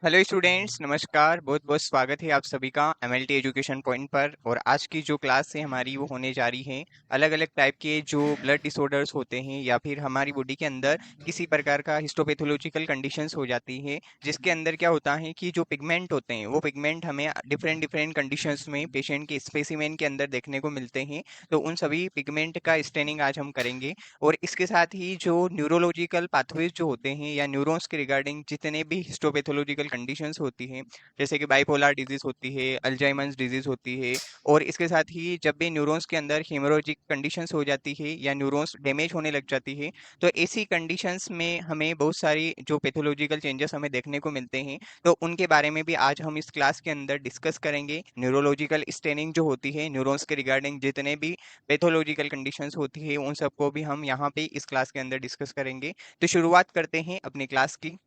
Hello students, नमस्कार। बहुत बहुत स्वागत है आप सभी का एमएलटी एजुकेशन पॉइंट पर। और आज की जो क्लास है हमारी वो होने जा रही है अलग अलग टाइप के जो ब्लड डिसऑर्डर्स होते हैं या फिर हमारी बॉडी के अंदर किसी प्रकार का हिस्टोपैथोलॉजिकल कंडीशंस हो जाती है, जिसके अंदर क्या होता है कि जो पिगमेंट होते हैं वो पिगमेंट हमें डिफरेंट डिफरेंट कंडीशंस में पेशेंट के स्पेसिमेन के अंदर देखने को मिलते हैं। तो उन सभी पिगमेंट का स्टेनिंग आज हम करेंगे। और इसके साथ ही जो न्यूरोलॉजिकल पाथवेज जो होते हैं या न्यूरॉन्स के रिगार्डिंग जितने भी हिस्टोपैथोलॉजिकल कंडीशंस होती हैं, जैसे कि बाइपोलर डिजीज होती है, अल्जाइमर्स डिजीज होती है, और इसके साथ ही जब भी न्यूरॉन्स के अंदर हेमोरेजिक कंडीशंस हो जाती है या न्यूरॉन्स डैमेज होने लग जाती है, तो ऐसी कंडीशंस में हमें बहुत सारी जो पैथोलॉजिकल चेंजेस हमें देखने को मिलते हैं। तो उनके बारे में भी आज हम इस क्लास के अंदर डिस्कस करेंगे। न्यूरोलॉजिकल स्टेनिंग जो होती है, न्यूरॉन्स के रिगार्डिंग जितने भी पैथोलॉजिकल कंडीशंस होती है, उन सबको भी हम यहाँ पे इस क्लास के अंदर डिस्कस करेंगे। तो शुरुआत करते हैं अपनी क्लास की।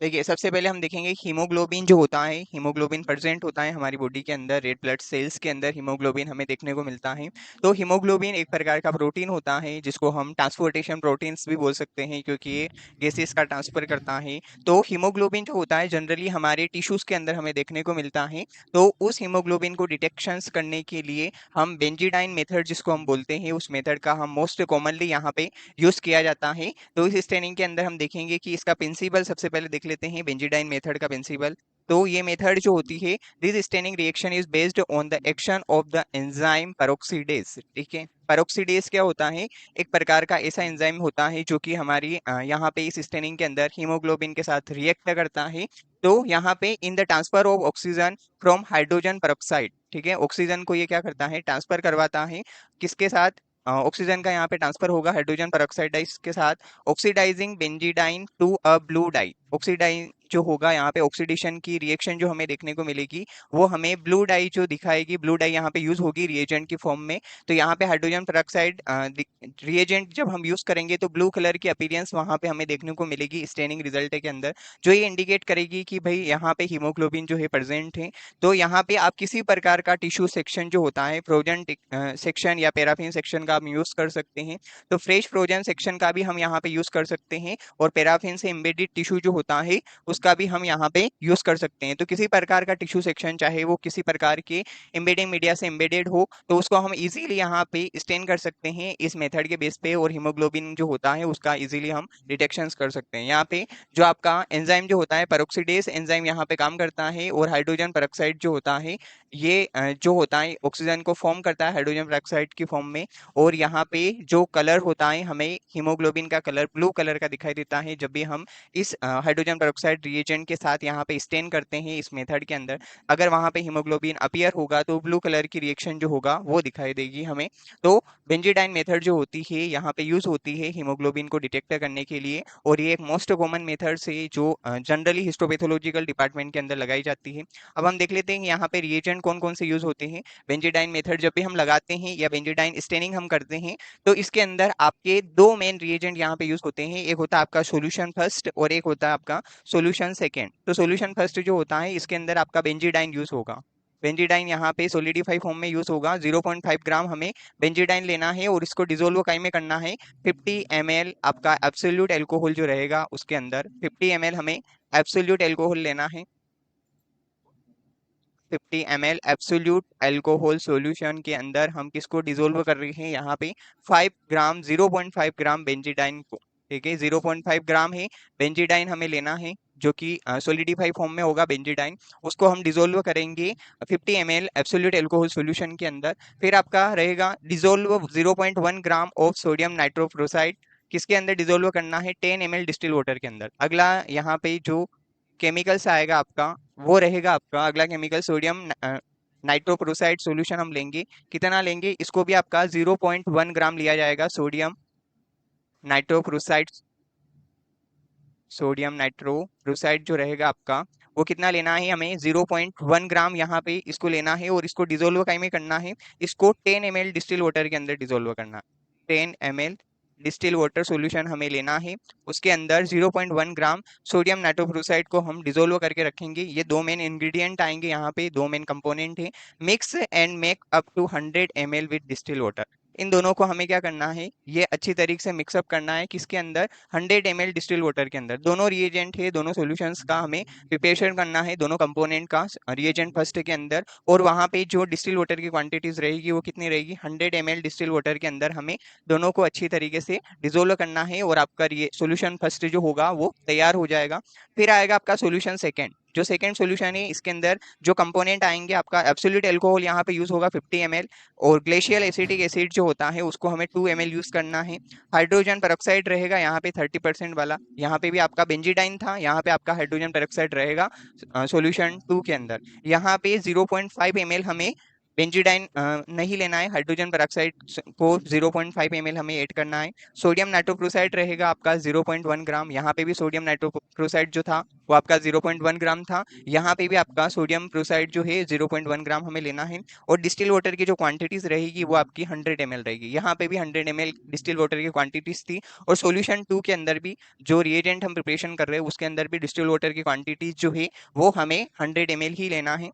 देखिए, सबसे पहले हम देखेंगे हीमोग्लोबिन जो होता है, हीमोग्लोबिन प्रेजेंट होता है हमारी बॉडी के अंदर। रेड ब्लड सेल्स के अंदर हीमोग्लोबिन हमें देखने को मिलता है। तो हीमोग्लोबिन एक प्रकार का प्रोटीन होता है जिसको हम ट्रांसपोर्टेशन प्रोटीन्स भी बोल सकते हैं, क्योंकि ये गैसेस का ट्रांसफर करता है। तो हीमोग्लोबिन जो होता है जनरली हमारे टिश्यूज के अंदर हमें देखने को मिलता है। तो उस हीमोग्लोबिन को डिटेक्शंस करने के लिए हम बेंजीडाइन मेथड जिसको हम बोलते हैं, उस मेथड का हम मोस्ट कॉमनली यहाँ पे यूज किया जाता है। तो इस स्टेनिंग के अंदर हम देखेंगे कि इसका प्रिंसिपल सबसे पहले देख लेते हैं, बेंजीडाइन मेथड का प्रिंसिपल। तो ये मेथड जो होती है, this staining reaction is based on the action of the enzyme peroxidase. ठीक है, पेरोक्सीडेज क्या होता है? एक प्रकार का ऐसा एंजाइम होता है जो कि हमारी यहाँ पे इस स्टेनिंग के अंदर हीमोग्लोबिन के साथ रिएक्ट करता है। तो यहाँ पे in the transfer of oxygen from hydrogen peroxide, ठीक है, ऑक्सीजन को ये क्या करता है? ट्रांसफर करवाता है। किसके साथ? ऑक्सीजन का यहाँ पे ट्रांसफर होगा हाइड्रोजन पेरोक्साइड के साथ, oxidising benzidine to a blue dye. ऑक्सीडाइन जो होगा यहाँ पे, ऑक्सीडेशन की रिएक्शन जो हमें देखने को मिलेगी वो हमें ब्लू डाई जो दिखाएगी। ब्लू डाई यहाँ पे यूज होगी रिएजेंट की फॉर्म में। तो यहाँ पे हाइड्रोजन पेरोक्साइड रिएजेंट जब हम यूज करेंगे तो ब्लू कलर की अपीयरेंस वहां पे हमें देखने को मिलेगी स्टेनिंग रिजल्ट के अंदर, जो ये इंडिकेट करेगी कि भाई यहाँ पे हीमोग्लोबिन जो है प्रेजेंट है। तो यहाँ पे आप किसी प्रकार का टिश्यू सेक्शन जो होता है, फ्रोजन सेक्शन या पैराफिन सेक्शन का आप यूज कर सकते हैं। तो फ्रेश फ्रोजन सेक्शन का भी हम यहाँ पे यूज कर सकते हैं, और पैराफिन से एम्बेडेड टिश्यू जो होता है उसका भी हम यहाँ पे यूज कर सकते हैं। तो किसी प्रकार का टिश्यू सेक्शन, चाहे वो किसी प्रकार के एम्बेडिंग मीडिया से एम्बेडेड हो, तो उसको हम इजीली यहाँ पे स्टेन कर सकते हैं इस मेथड के बेस पे, और हीमोग्लोबिन जो होता है उसका इजीली हम डिटेक्शन कर सकते हैं। यहाँ पे जो आपका एंजाइम जो होता है, पेरोक्सीडेज एंजाइम यहाँ पे काम करता है, और हाइड्रोजन पेरोक्साइड जो होता है ये जो होता है ऑक्सीजन को फॉर्म करता है हाइड्रोजन पेरोक्साइड की फॉर्म में। और यहाँ पे जो कलर होता है, हमें हीमोग्लोबिन का कलर ब्लू कलर का दिखाई देता है जब भी हम इस हाइड्रोजन पेरोक्साइड रिएजेंट के साथ यहाँ पे स्टेन करते हैं इस मेथड के अंदर। अगर वहां पे हीमोग्लोबिन अपीयर होगा तो ब्लू कलर की रिएक्शन जो होगा वो दिखाई देगी हमें। तो बेंजीडाइन मेथड जो होती है यहाँ पे यूज होती है हीमोग्लोबिन को डिटेक्ट करने के लिए, और ये एक मोस्ट कॉमन मेथड से जो जनरली हिस्टोपैथोलॉजिकल डिपार्टमेंट के अंदर लगाई जाती है। अब हम देख लेते हैं यहाँ पे रिएजेंट कौन कौन से यूज होते हैं। बेंजीडाइन मेथड जब भी हम लगाते हैं या बेंजीडाइन स्टेनिंग हम करते हैं, तो इसके अंदर आपके दो मेन रिएजेंट यहाँ पे यूज होते हैं। एक होता है आपका सॉल्यूशन फर्स्ट और एक होता है आपका सॉल्यूशन सेकेंड। तो सॉल्यूशन फर्स्ट जो होता है इसके अंदर आपका बेंजीडाइन यूज होगा। बेंजीडाइन यहाँ पे सोलिडिफाई फॉर्म में यूज होगा। 0.5 ग्राम हमें बेंजीडाइन लेना है और इसको डिसोल्व काई में करना है। 50 ml आपका एब्सोल्यूट एल्कोहल जो रहेगा उसके अंदर 50 ml हमें एब्सोल्यूट एल्कोहल लेना है। 50 ml एब्सोल्यूट एल्कोहल सॉल्यूशन के अंदर हम किसको डिसोल्व कर रहे हैं? यहाँ पे 5 ग्राम 0.5 ग्राम बेंजीडाइन को। ठीक है, 0.5 ग्राम है बेंजीडाइन हमें लेना है, जो कि सोलिडिफाई फॉर्म में होगा बेंजीडाइन। उसको हम डिसोल्व करेंगे 50 ml एब्सोल्यूट एल्कोहल सॉल्यूशन के अंदर। फिर आपका रहेगा dissolve 0.1 gram of sodium nitrochloride. किसके अंदर डिसोल्व करना है? 10 ml डिस्टिल वाटर के अंदर। अगला यहाँ पे जो केमिकल्स आएगा आपका, वो रहेगा आपका अगला केमिकल सोडियम नाइट्रोक्लोराइड सॉल्यूशन हम लेंगे। कितना लेंगे? इसको भी आपका 0.1 ग्राम लिया जाएगा। नाइट्रोक्लोराइड सोडियम नाइट्रोक्लोराइड जो रहेगा आपका, वो कितना लेना है हमें? 0.1 ग्राम यहाँ पे इसको लेना है, और इसको डिसोल्व काई में करना है? इसको 10 ml डिस्टिल वाटर के अंदर डिसोल्व करना है। 10 ml डिस्टिल वाटर सॉल्यूशन हमें लेना है, उसके अंदर 0.1 ग्राम सोडियम नाइट्रोक्लोराइड को हम डिसोल्व करके रखेंगे। ये दो मेन इंग्रेडिएंट आएंगे यहाँ पे, दो मेन कंपोनेंट है। Mix and make up to 100 ml with distil water. इन दोनों को हमें क्या करना है, ये अच्छी तरीके से मिक्सअप करना है, किसके अंदर, 100 ml डिस्टिल वाटर के अंदर। दोनों रिएजेंट है, दोनों सॉल्यूशंस का हमें प्रिपरेशन करना है, दोनों कंपोनेंट का रिएजेंट फर्स्ट के अंदर। और वहां पे जो डिस्टिल वाटर की क्वांटिटीज रहेगी वो कितनी रहेगी, 100 ml डिस्टिल वाटर के अंदर हमें दोनों को अच्छी तरीके से डिजोल्व करना है, और आपका ये सोल्यूशन फर्स्ट जो होगा वो तैयार हो जाएगा। फिर आएगा आपका सोल्यूशन सेकंड। जो सेकंड सोल्यूशन है, इसके अंदर जो कंपोनेंट आएंगे, आपका एब्सोल्यूट अल्कोहल यहाँ पे यूज होगा 50 ml, और ग्लेशियल एसिटिक एसिड जो होता है उसको हमें 2 ml यूज करना है। हाइड्रोजन पेरोक्साइड रहेगा यहाँ पे 30% वाला, यहाँ पे भी आपका बेंजीडाइन था, यहाँ पे आपका हाइड्रोजन पेरोक्साइड रहेगा सॉल्यूशन 2 के अंदर। यहाँ पे 0.5 ml हमें बेंजीडाइन नहीं लेना है, हाइड्रोजन पेरोक्साइड को 0.5 ml हमें ऐड करना है। सोडियम नाइट्रोक्लोराइड रहेगा आपका 0.1 ग्राम, यहाँ पे भी सोडियम नाइट्रोक्लोराइड जो था वो आपका 0.1 ग्राम था, यहाँ पे भी आपका सोडियम क्लोराइड जो है 0.1 ग्राम हमें लेना है। और डिस्टिल वाटर की जो क्वांटिटीज रहेगी वो आपकी 100 ml रहेगी, यहाँ पे भी 100 ml डिस्टिल वाटर की क्वांटिटीज थी। और सॉल्यूशन 2 के अंदर भी जो रिएजेंट हम प्रिपरेशन कर रहे हैं उसके अंदर भी डिस्टिल वाटर की क्वांटिटीज जो है वो हमें 100 ml ही लेना है।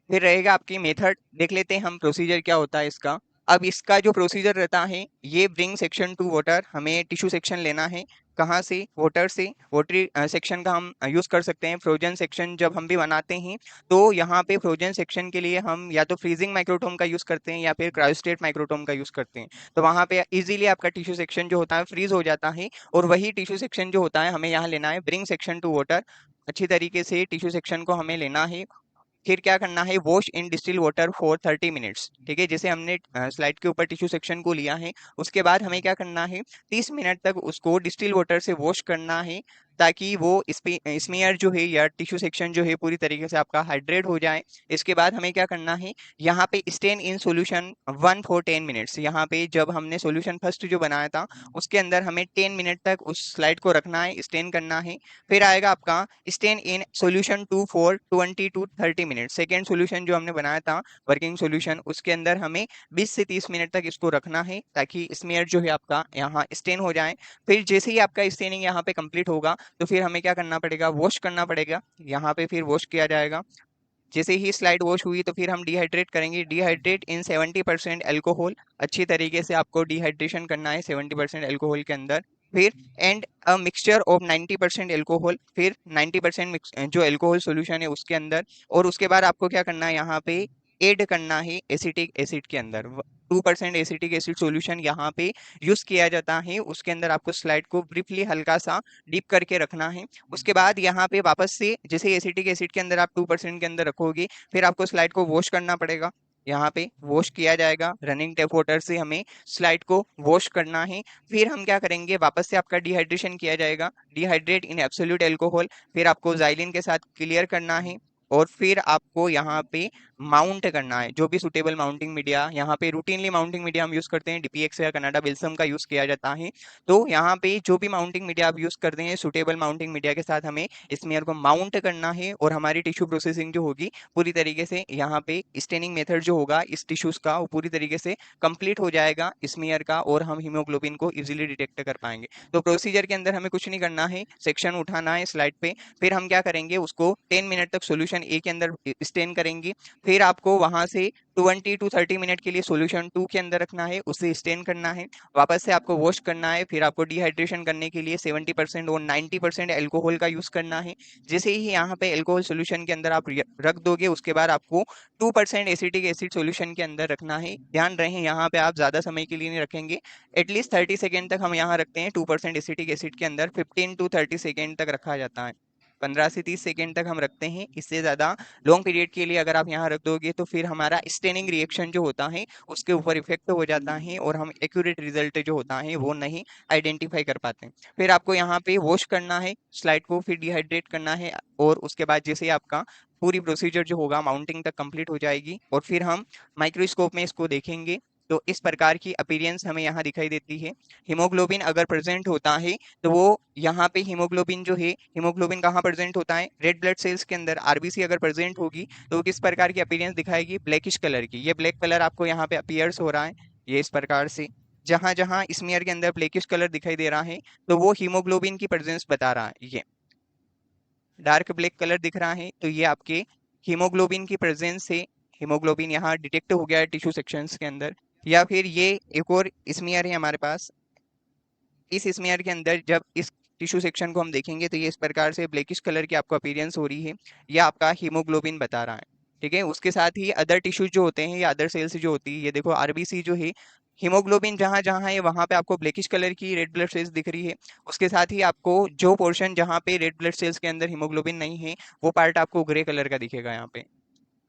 फिर रहेगा आपकी मेथड, देख लेते हैं हम प्रोसीजर क्या होता है इसका। अब इसका जो प्रोसीजर रहता है, ये ब्रिंग सेक्शन टू वाटर, हमें टिश्यू सेक्शन लेना है। कहाँ से, वाटर से। वाटरी सेक्शन का हम यूज कर सकते हैं। फ्रोजन सेक्शन जब हम भी बनाते हैं तो यहाँ पे फ्रोजन सेक्शन के लिए हम या तो फ्रीजिंग माइक्रोटोम का यूज करते हैं या फिर क्रायोस्टेट माइक्रोटोम का यूज करते हैं। तो वहाँ पे इजीली आपका टिश्यू सेक्शन जो होता है फ्रीज हो जाता है, और वही टिश्यू सेक्शन जो होता है हमें यहाँ लेना है ब्रिंग सेक्शन टू वाटर। अच्छी तरीके से टिश्यू सेक्शन को हमें लेना है। फिर क्या करना है, wash in distil water for 30 minutes. ठीक है, जैसे हमने स्लाइड के ऊपर टिश्यू सेक्शन को लिया है, उसके बाद हमें क्या करना है, 30 मिनट तक उसको डिस्टिल वाटर से वॉश करना है, ताकि वो स्मीयर जो है या टिश्यू सेक्शन जो है पूरी तरीके से आपका हाइड्रेट हो जाए। इसके बाद हमें क्या करना है, यहाँ पे stain in solution 1 for 10 minutes. यहाँ पे जब हमने सॉल्यूशन फर्स्ट जो बनाया था उसके अंदर हमें 10 मिनट तक उस स्लाइड को रखना है, स्टेन करना है। फिर आएगा आपका stain in solution 2 for 20 to 30 minute. Second solution जो हमने बनाया था वर्किंग सॉल्यूशन, उसके अंदर हमें 20 से 30 मिनट तक इसको रखना है, ताकि स्मेयर जो है आपका यहाँ स्टेन हो जाए। फिर जैसे ही आपका स्टेनिंग यहाँ पे कंप्लीट होगा तो फिर हमें क्या करना पड़ेगा, वॉश करना पड़ेगा। यहाँ पे फिर वॉश किया जाएगा। जैसे ही स्लाइड वॉश हुई तो फिर हम डिहाइड्रेट करेंगे, डिहाइड्रेट इन 70% अल्कोहल। अच्छी तरीके से आपको डिहाइड्रेशन करना है 70% अल्कोहल के अंदर। फिर and a mixture of 90% alcohol, फिर 90% जो अल्कोहल सॉल्यूशन है उसके अंदर। और उसके बाद आपको क्या करना है, यहाँ पे ऐड करना है एसिटिक एसिड के अंदर। 2% एसिटिक एसिड सॉल्यूशन यहाँ पे यूज किया जाता है, उसके अंदर आपको स्लाइड को ब्रीफली हल्का सा डीप करके रखना है। उसके बाद यहाँ पे वापस से जैसे एसिटिक एसिड के अंदर आप 2% के अंदर रखोगे, फिर आपको स्लाइड को वॉश करना पड़ेगा। यहाँ पे वॉश किया जाएगा, रनिंग टैप वाटर से हमें स्लाइड को वॉश करना है। फिर हम क्या करेंगे, वापस से आपका डिहाइड्रेशन किया जाएगा, डिहाइड्रेट इन एब्सोल्यूट अल्कोहल। फिर आपको जाइलिन के साथ क्लियर करना है। और फिर आपको यहाँ पे माउंट करना है, जो भी सुटेबल माउंटिंग मीडिया, यहाँ पे रूटीनली माउंटिंग मीडिया हम यूज करते हैं, डीपीएक्स या कनाडा बिल्सम का यूज किया जाता है। तो यहाँ पे जो भी माउंटिंग मीडिया आप यूज करते हैं, सुटेबल माउंटिंग मीडिया के साथ हमें स्मेयर को माउंट करना है, और हमारी टिश्यू प्रोसेसिंग जो होगी पूरी तरीके से, यहाँ पे स्टेनिंग मेथड जो होगा इस टिश्यूज का वो पूरी तरीके से कंप्लीट हो जाएगा स्मेयर का, और हम हीमोग्लोबिन को इजीली डिटेक्ट कर पाएंगे। तो प्रोसीजर के अंदर हमें कुछ नहीं करना है, सेक्शन उठाना है स्लाइड पे, फिर हम क्या करेंगे, उसको 10 मिनट तक सोल्यूशन ए के अंदर स्टेन करेंगे। फिर आपको वहां से 20 to 30 मिनट के लिए सोल्यूशन 2 के अंदर रखना है, उसे स्टेन करना है। वापस से आपको वॉश करना है, फिर आपको डिहाइड्रेशन करने के लिए 70% और 90% अल्कोहल का यूज करना है। जैसे ही यहाँ पे अल्कोहल सोल्यूशन के अंदर आप रख दोगे, उसके बाद आपको 2% एसिटिक एसिड सोल्यूशन के अंदर रखना है। ध्यान रहे यहाँ पे आप ज्यादा समय के लिए नहीं रखेंगे, एटलीस्ट 30 सेकेंड तक हम यहाँ रखते हैं 2% एसिटिक एसिड के अंदर, 15 to 30 सेकेंड तक रखा जाता है। 15 से 30 सेकेंड तक हम रखते हैं, इससे ज्यादा लॉन्ग पीरियड के लिए अगर आप यहाँ रख दोगे तो फिर हमारा स्टेनिंग रिएक्शन जो होता है उसके ऊपर इफेक्ट हो जाता है, और हम एक्यूरेट रिजल्ट जो होता है वो नहीं आइडेंटिफाई कर पाते हैं। फिर आपको यहाँ पे वॉश करना है स्लाइड को, फिर डिहाइड्रेट करना है, और उसके बाद जैसे ही आपका पूरी प्रोसीजर जो होगा माउंटिंग तक कंप्लीट हो जाएगी, और फिर हम माइक्रोस्कोप में इसको देखेंगे। तो इस प्रकार की अपीयरेंस हमें यहाँ दिखाई देती है। हीमोग्लोबिन अगर प्रेजेंट होता है तो वो यहाँ पे हीमोग्लोबिन जो है, हीमोग्लोबिन कहाँ प्रेजेंट होता है, रेड ब्लड सेल्स के अंदर। आरबीसी अगर प्रेजेंट होगी तो वो किस प्रकार की अपीयरेंस दिखाएगी, ब्लैकिश कलर की। ये ब्लैक कलर आपको यहाँ पे अपीयर्स हो रहा है, ये इस प्रकार से। जहां जहां स्मीयर के अंदर ब्लैकिश कलर दिखाई दे रहा है तो वो हीमोग्लोबिन की प्रेजेंस बता रहा है। ये डार्क ब्लैक कलर दिख रहा है तो ये आपके हीमोग्लोबिन की प्रेजेंस से, हीमोग्लोबिन यहाँ डिटेक्ट हो गया है टिश्यू सेक्शंस के अंदर। या फिर ये एक और स्मीयर है हमारे पास। इस स्मीयर के अंदर जब इस टिश्यू सेक्शन को हम देखेंगे तो ये इस प्रकार से ब्लैकिश कलर की आपको अपीयरेंस हो रही है, ये आपका हीमोग्लोबिन बता रहा है। ठीक है, उसके साथ ही अदर टिश्यूज जो होते हैं या अदर सेल्स जो होती है, ये देखो आरबीसी जो है, हीमोग्लोबिन जहां जहां है वहां पे आपको ब्लैकिश कलर की रेड ब्लड सेल्स दिख रही है। उसके साथ ही आपको जो पोर्शन जहां पे रेड ब्लड सेल्स के अंदर हीमोग्लोबिन नहीं है, वो पार्ट आपको ग्रे कलर का दिखेगा यहाँ पे।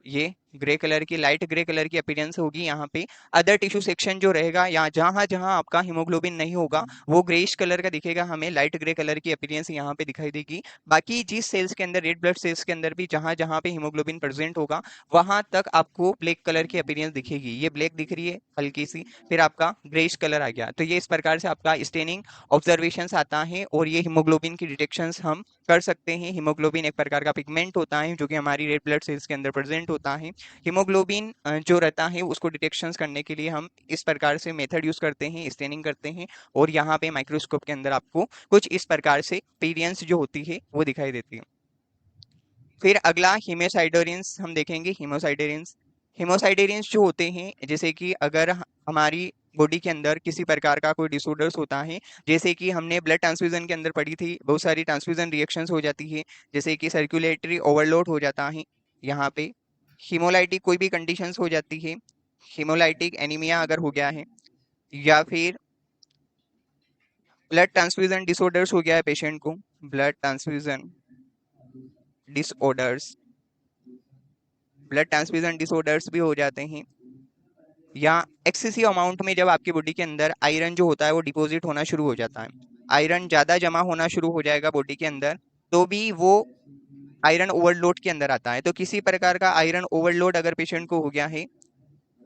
ये ग्रे कलर की, लाइट ग्रे कलर की अपीयरेंस होगी यहाँ पे। अदर टिश्यू सेक्शन जो रहेगा, यहाँ जहां जहां आपका हीमोग्लोबिन नहीं होगा, वो ग्रेइश कलर का दिखेगा हमें, लाइट ग्रे कलर की अपीयरेंस यहाँ पे दिखाई देगी। बाकी जिस सेल्स के अंदर, रेड ब्लड सेल्स के अंदर भी जहां जहां पे हीमोग्लोबिन प्रेजेंट होगा, वहां तक आपको ब्लैक कलर की अपीयरेंस दिखेगी। ये ब्लैक दिख रही है हल्की सी, फिर आपका ग्रेइश कलर आ गया। तो ये इस प्रकार से आपका स्टेनिंग ऑब्जर्वेशन आता है, और ये हीमोग्लोबिन की डिटेक्शन हम कर सकते हैं। हीमोग्लोबिन एक प्रकार का पिगमेंट होता है जो कि हमारी रेड ब्लड सेल्स के अंदर प्रेजेंट होता है। हीमोग्लोबिन जो रहता है उसको डिटेक्शन करने के लिए हम इस प्रकार से मेथड यूज करते हैं, स्टेनिंग करते हैं, और यहाँ पे माइक्रोस्कोप के अंदर आपको कुछ इस प्रकार से अपीयरेंस जो होती है वो दिखाई देती है। फिर अगला हीमोसाइडोरिन्स हम देखेंगे। हीमोसाइडोरिन्स, हीमोसाइडोरिन्स जो होते हैं, जैसे कि अगर हमारी बॉडी के अंदर किसी प्रकार का कोई डिसऑर्डर्स होता है, जैसे कि हमने ब्लड ट्रांसफ्यूजन के अंदर पढ़ी थी, बहुत सारी ट्रांसफ्यूजन रिएक्शंस हो जाती है, जैसे कि सर्कुलेटरी ओवरलोड हो जाता है यहाँ पे, हीमोलाइटिक कोई भी कंडीशंस हो जाती है, हीमोलाइटिक एनीमिया अगर हो गया है, या फिर ब्लड ट्रांसफ्यूजन डिसऑर्डर्स हो गया है पेशेंट को, blood transfusion disorders, blood transfusion disorders भी हो जाते हैं, या एक्सेसिव अमाउंट में जब आपकी बॉडी के अंदर आयरन जो होता है वो डिपॉजिट होना शुरू हो जाता है, आयरन ज़्यादा जमा होना शुरू हो जाएगा बॉडी के अंदर, तो भी वो आयरन ओवरलोड के अंदर आता है। तो किसी प्रकार का आयरन ओवरलोड अगर पेशेंट को हो गया है,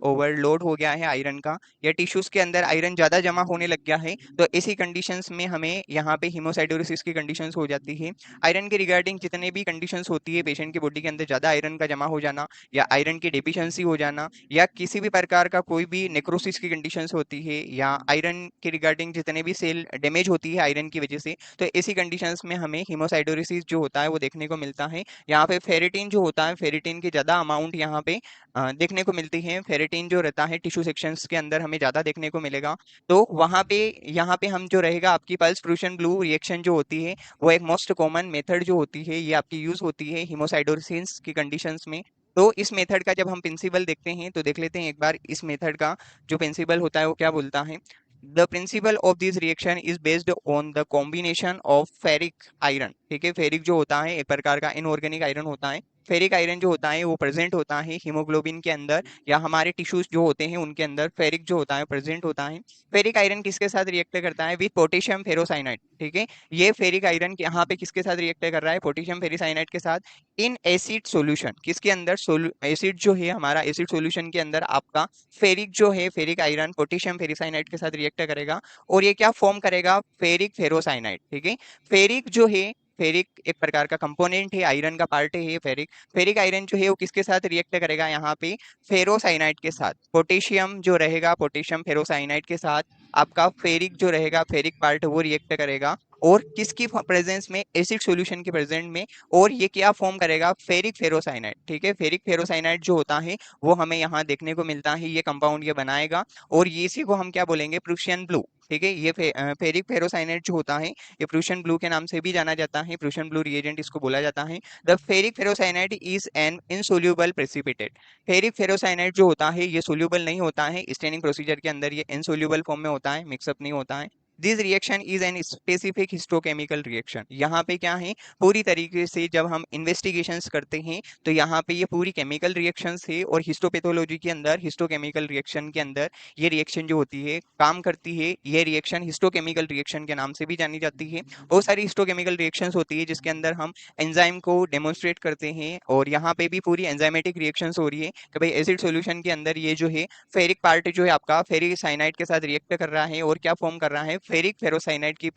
ओवरलोड हो गया है आयरन का, या टिश्यूज के अंदर आयरन ज्यादा जमा होने लग गया है, तो ऐसी कंडीशंस में हमें यहाँ पे हीमोसाइटोसिस की कंडीशंस हो जाती है। आयरन के रिगार्डिंग जितने भी कंडीशंस होती है, पेशेंट की बॉडी के अंदर ज्यादा आयरन का जमा हो जाना, या आयरन की डेफिशिएंसी हो जाना, या किसी भी प्रकार का कोई भी नेक्रोसिस की कंडीशंस होती है, या आयरन के रिगार्डिंग जितने भी सेल डैमेज होती है आयरन की वजह से, तो ऐसी कंडीशंस में हमें हीमोसाइटोसिस जो होता है वो देखने को मिलता है। यहाँ पे फेरिटिन जो होता है, फेरिटिन की ज्यादा अमाउंट यहाँ पे देखने को मिलती है। फेरेटिन जो रहता है टिश्यू सेक्शंस के अंदर हमें ज़्यादा देखने को मिलेगा। तो वहाँ पे, यहाँ पे हम जो रहेगा आपकी पल्स प्रूशन ब्लू रिएक्शन जो होती है, वो एक मोस्ट कॉमन मेथड जो होती है, ये आपकी यूज़ होती है हीमोसाइटोसिस की कंडीशंस में। तो इस मेथड का जब हम प्रिंसिपल देखते हैं तो देख लेते हैं एक बार इस मेथड का जो प्रिंसिपल होता है वो क्या बोलता है। The principle of this reaction is based on the combination of ferric iron. ठीक है, फेरिक जो होता है एक प्रकार का इनऑर्गेनिक आयरन होता है। फेरिक आयरन जो होता है वो प्रेजेंट होता है हीमोग्लोबिन के अंदर, या हमारे टिश्यूज जो होते हैं उनके अंदर फेरिक जो होता है प्रेजेंट होता है। फेरिक आयरन किसके साथ रिएक्ट करता है, विथ पोटेशियम फेरोसाइनाइड। ठीक है, ये फेरिक आयरन यहाँ पे किसके साथ रिएक्ट कर रहा है, पोटेशियम फेरिसाइनाइड के साथ, इन एसिड सॉल्यूशन। किसके अंदर, एसिड जो है हमारा, एसिड सॉल्यूशन के अंदर आपका फेरिक जो है, फेरिक आयरन पोटेशियम फेरिसाइनाइड के साथ रिएक्ट करेगा, और ये क्या फॉर्म करेगा, फेरिक फेरोसाइनाइड। ठीक है, फेरिक जो है, फेरिक एक प्रकार का कंपोनेंट है, आयरन का पार्ट है ये फेरिक। फेरिक आयरन जो है वो किसके साथ रिएक्ट करेगा यहाँ पे, फेरोसाइनाइड के साथ। पोटेशियम जो रहेगा, पोटेशियम फेरोसाइनाइड के साथ आपका फेरिक जो रहेगा, फेरिक पार्ट वो रिएक्ट करेगा, और किसकी प्रेजेंस में, एसिड सॉल्यूशन के प्रेजेंट में, और ये क्या फॉर्म करेगा, फेरिक फेरोसाइनाइड। ठीक है, फेरिक फेरोसाइनाइड जो होता है वो हमें यहाँ देखने को मिलता है, ये कंपाउंड ये बनाएगा, और ये इसी को हम क्या बोलेंगे, प्रूशियन ब्लू। ठीक है, ये फेरिक फेरोसाइनाइड जो होता है ये प्रूशियन ब्लू के नाम से भी जाना जाता है, प्रूशियन ब्लू रिएजेंट इसको बोला जाता है। The ferric ferrocyanide is an insoluble precipitate. Ferric ferrocyanide जो होता है ये सोल्यूबल नहीं होता है, स्टेनिंग प्रोसीजर के अंदर ये इनसोल्यूबल फॉर्म में होता है, मिक्सअप नहीं होता है। This reaction is an specific histochemical reaction. यहाँ पे क्या है, पूरी तरीके से जब हम इन्वेस्टिगेशंस करते हैं तो यहाँ पे ये पूरी केमिकल रिएक्शंस है, और हिस्टोपैथोलॉजी के अंदर, हिस्टोकेमिकल रिएक्शन के अंदर ये रिएक्शन जो होती है काम करती है। ये रिएक्शन हिस्टोकेमिकल रिएक्शन के नाम से भी जानी जाती है। बहुत सारी हिस्टोकेमिकल रिएक्शंस होती है जिसके अंदर हम एंजाइम को डेमोन्स्ट्रेट करते हैं, और यहाँ पे भी पूरी एंजाइमेटिक रिएक्शंस हो रही है कि भाई एसिड सॉल्यूशन के अंदर ये जो है फेरिक पार्ट जो है आपका फेरिक साइनाइड के साथ रिएक्ट कर रहा है, और क्या फॉर्म कर रहा है, फेरिक फेरोसाइनाइड की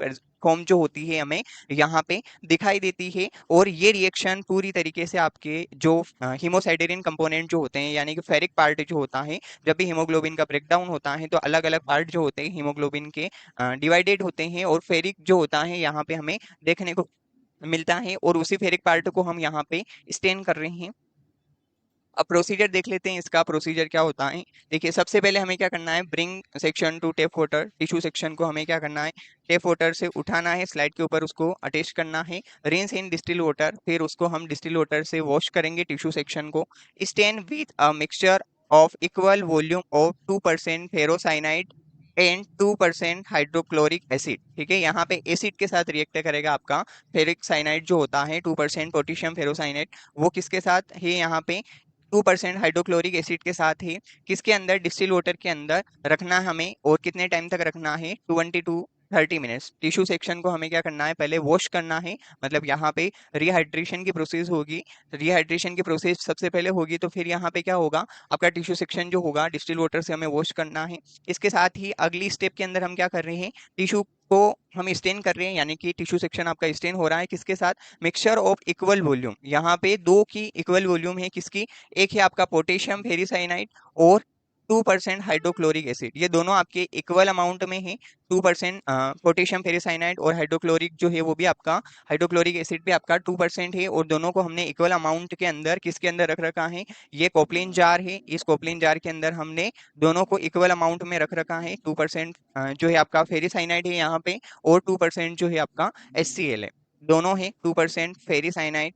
फॉर्म जो होती है हमें यहाँ पे दिखाई देती है। और ये रिएक्शन पूरी तरीके से आपके जो हीमोसाइटेरिन कंपोनेंट जो होते हैं, यानी कि फेरिक पार्ट जो होता है, जब भी हीमोग्लोबिन का ब्रेकडाउन होता है तो अलग अलग पार्ट जो होते हैं हीमोग्लोबिन के डिवाइडेड होते हैं, और फेरिक जो होता है यहाँ पे हमें देखने को मिलता है, और उसी फेरिक पार्ट को हम यहाँ पे स्टेन कर रहे हैं। अब प्रोसीजर देख लेते हैं, इसका प्रोसीजर क्या होता है। देखिए, सबसे पहले हमें क्या करना है, bring section two tape water, tissue section को हमें क्या करना है, टेप वाटर से उठाना है, स्लाइड के ऊपर उसको अटैच करना है, रिंस इन डिस्टिल वाटर, फिर उसको हम डिस्टिल वाटर से वॉश करेंगे टिश्यू सेक्शन को। Stain with a mixture of equal volume of 2% ferrocyanide and 2% hydrochloric acid. ठीक है, यहाँ पे एसिड के साथ रिएक्ट करेगा आपका फेरिक साइनाइड जो होता है 2% पोटेशियम फेरोसाइनाइड, वो किसके साथ है, यहाँ पे 2% हाइड्रोक्लोरिक एसिड के साथ ही, किसके अंदर, डिस्टिल वाटर के अंदर रखना है हमें। और कितने टाइम तक रखना है, 20 to 30 मिनट्स। टिश्यू सेक्शन को हमें क्या करना है, पहले वॉश करना है, मतलब यहाँ पे रिहाइड्रेशन की प्रोसेस होगी। रिहाइड्रेशन की प्रोसेस सबसे पहले होगी, तो फिर यहाँ पे क्या होगा, आपका टिश्यू सेक्शन जो होगा डिस्टिल वाटर से हमें वॉश करना है। इसके साथ ही अगली स्टेप के अंदर हम क्या कर रहे हैं, टिश्यू को हम स्टेन कर रहे हैं, यानी कि टिश्यू सेक्शन आपका स्टेन हो रहा है किसके साथ, मिक्सचर ऑफ इक्वल वॉल्यूम। यहाँ पे दो की इक्वल वॉल्यूम है, किसकी, एक है आपका पोटेशियम फेरिसाइनाइड और 2% हाइड्रोक्लोरिक एसिड, ये दोनों आपके इक्वल अमाउंट में है। 2% पोटेशियम फेरिसाइनाइड और हाइड्रोक्लोरिक जो है वो भी आपका, हाइड्रोक्लोरिक एसिड भी आपका 2% है, और दोनों को हमने इक्वल अमाउंट के अंदर किसके अंदर रख रखा है, ये कोपलिन जार है, इस कोपलिन जार के अंदर हमने दोनों को इक्वल अमाउंट में रख रखा है। 2% जो है आपका फेरिसाइनाइड है यहाँ पे, और 2% जो है आपका HCl है, दोनों है 2% फेरिसाइनाइड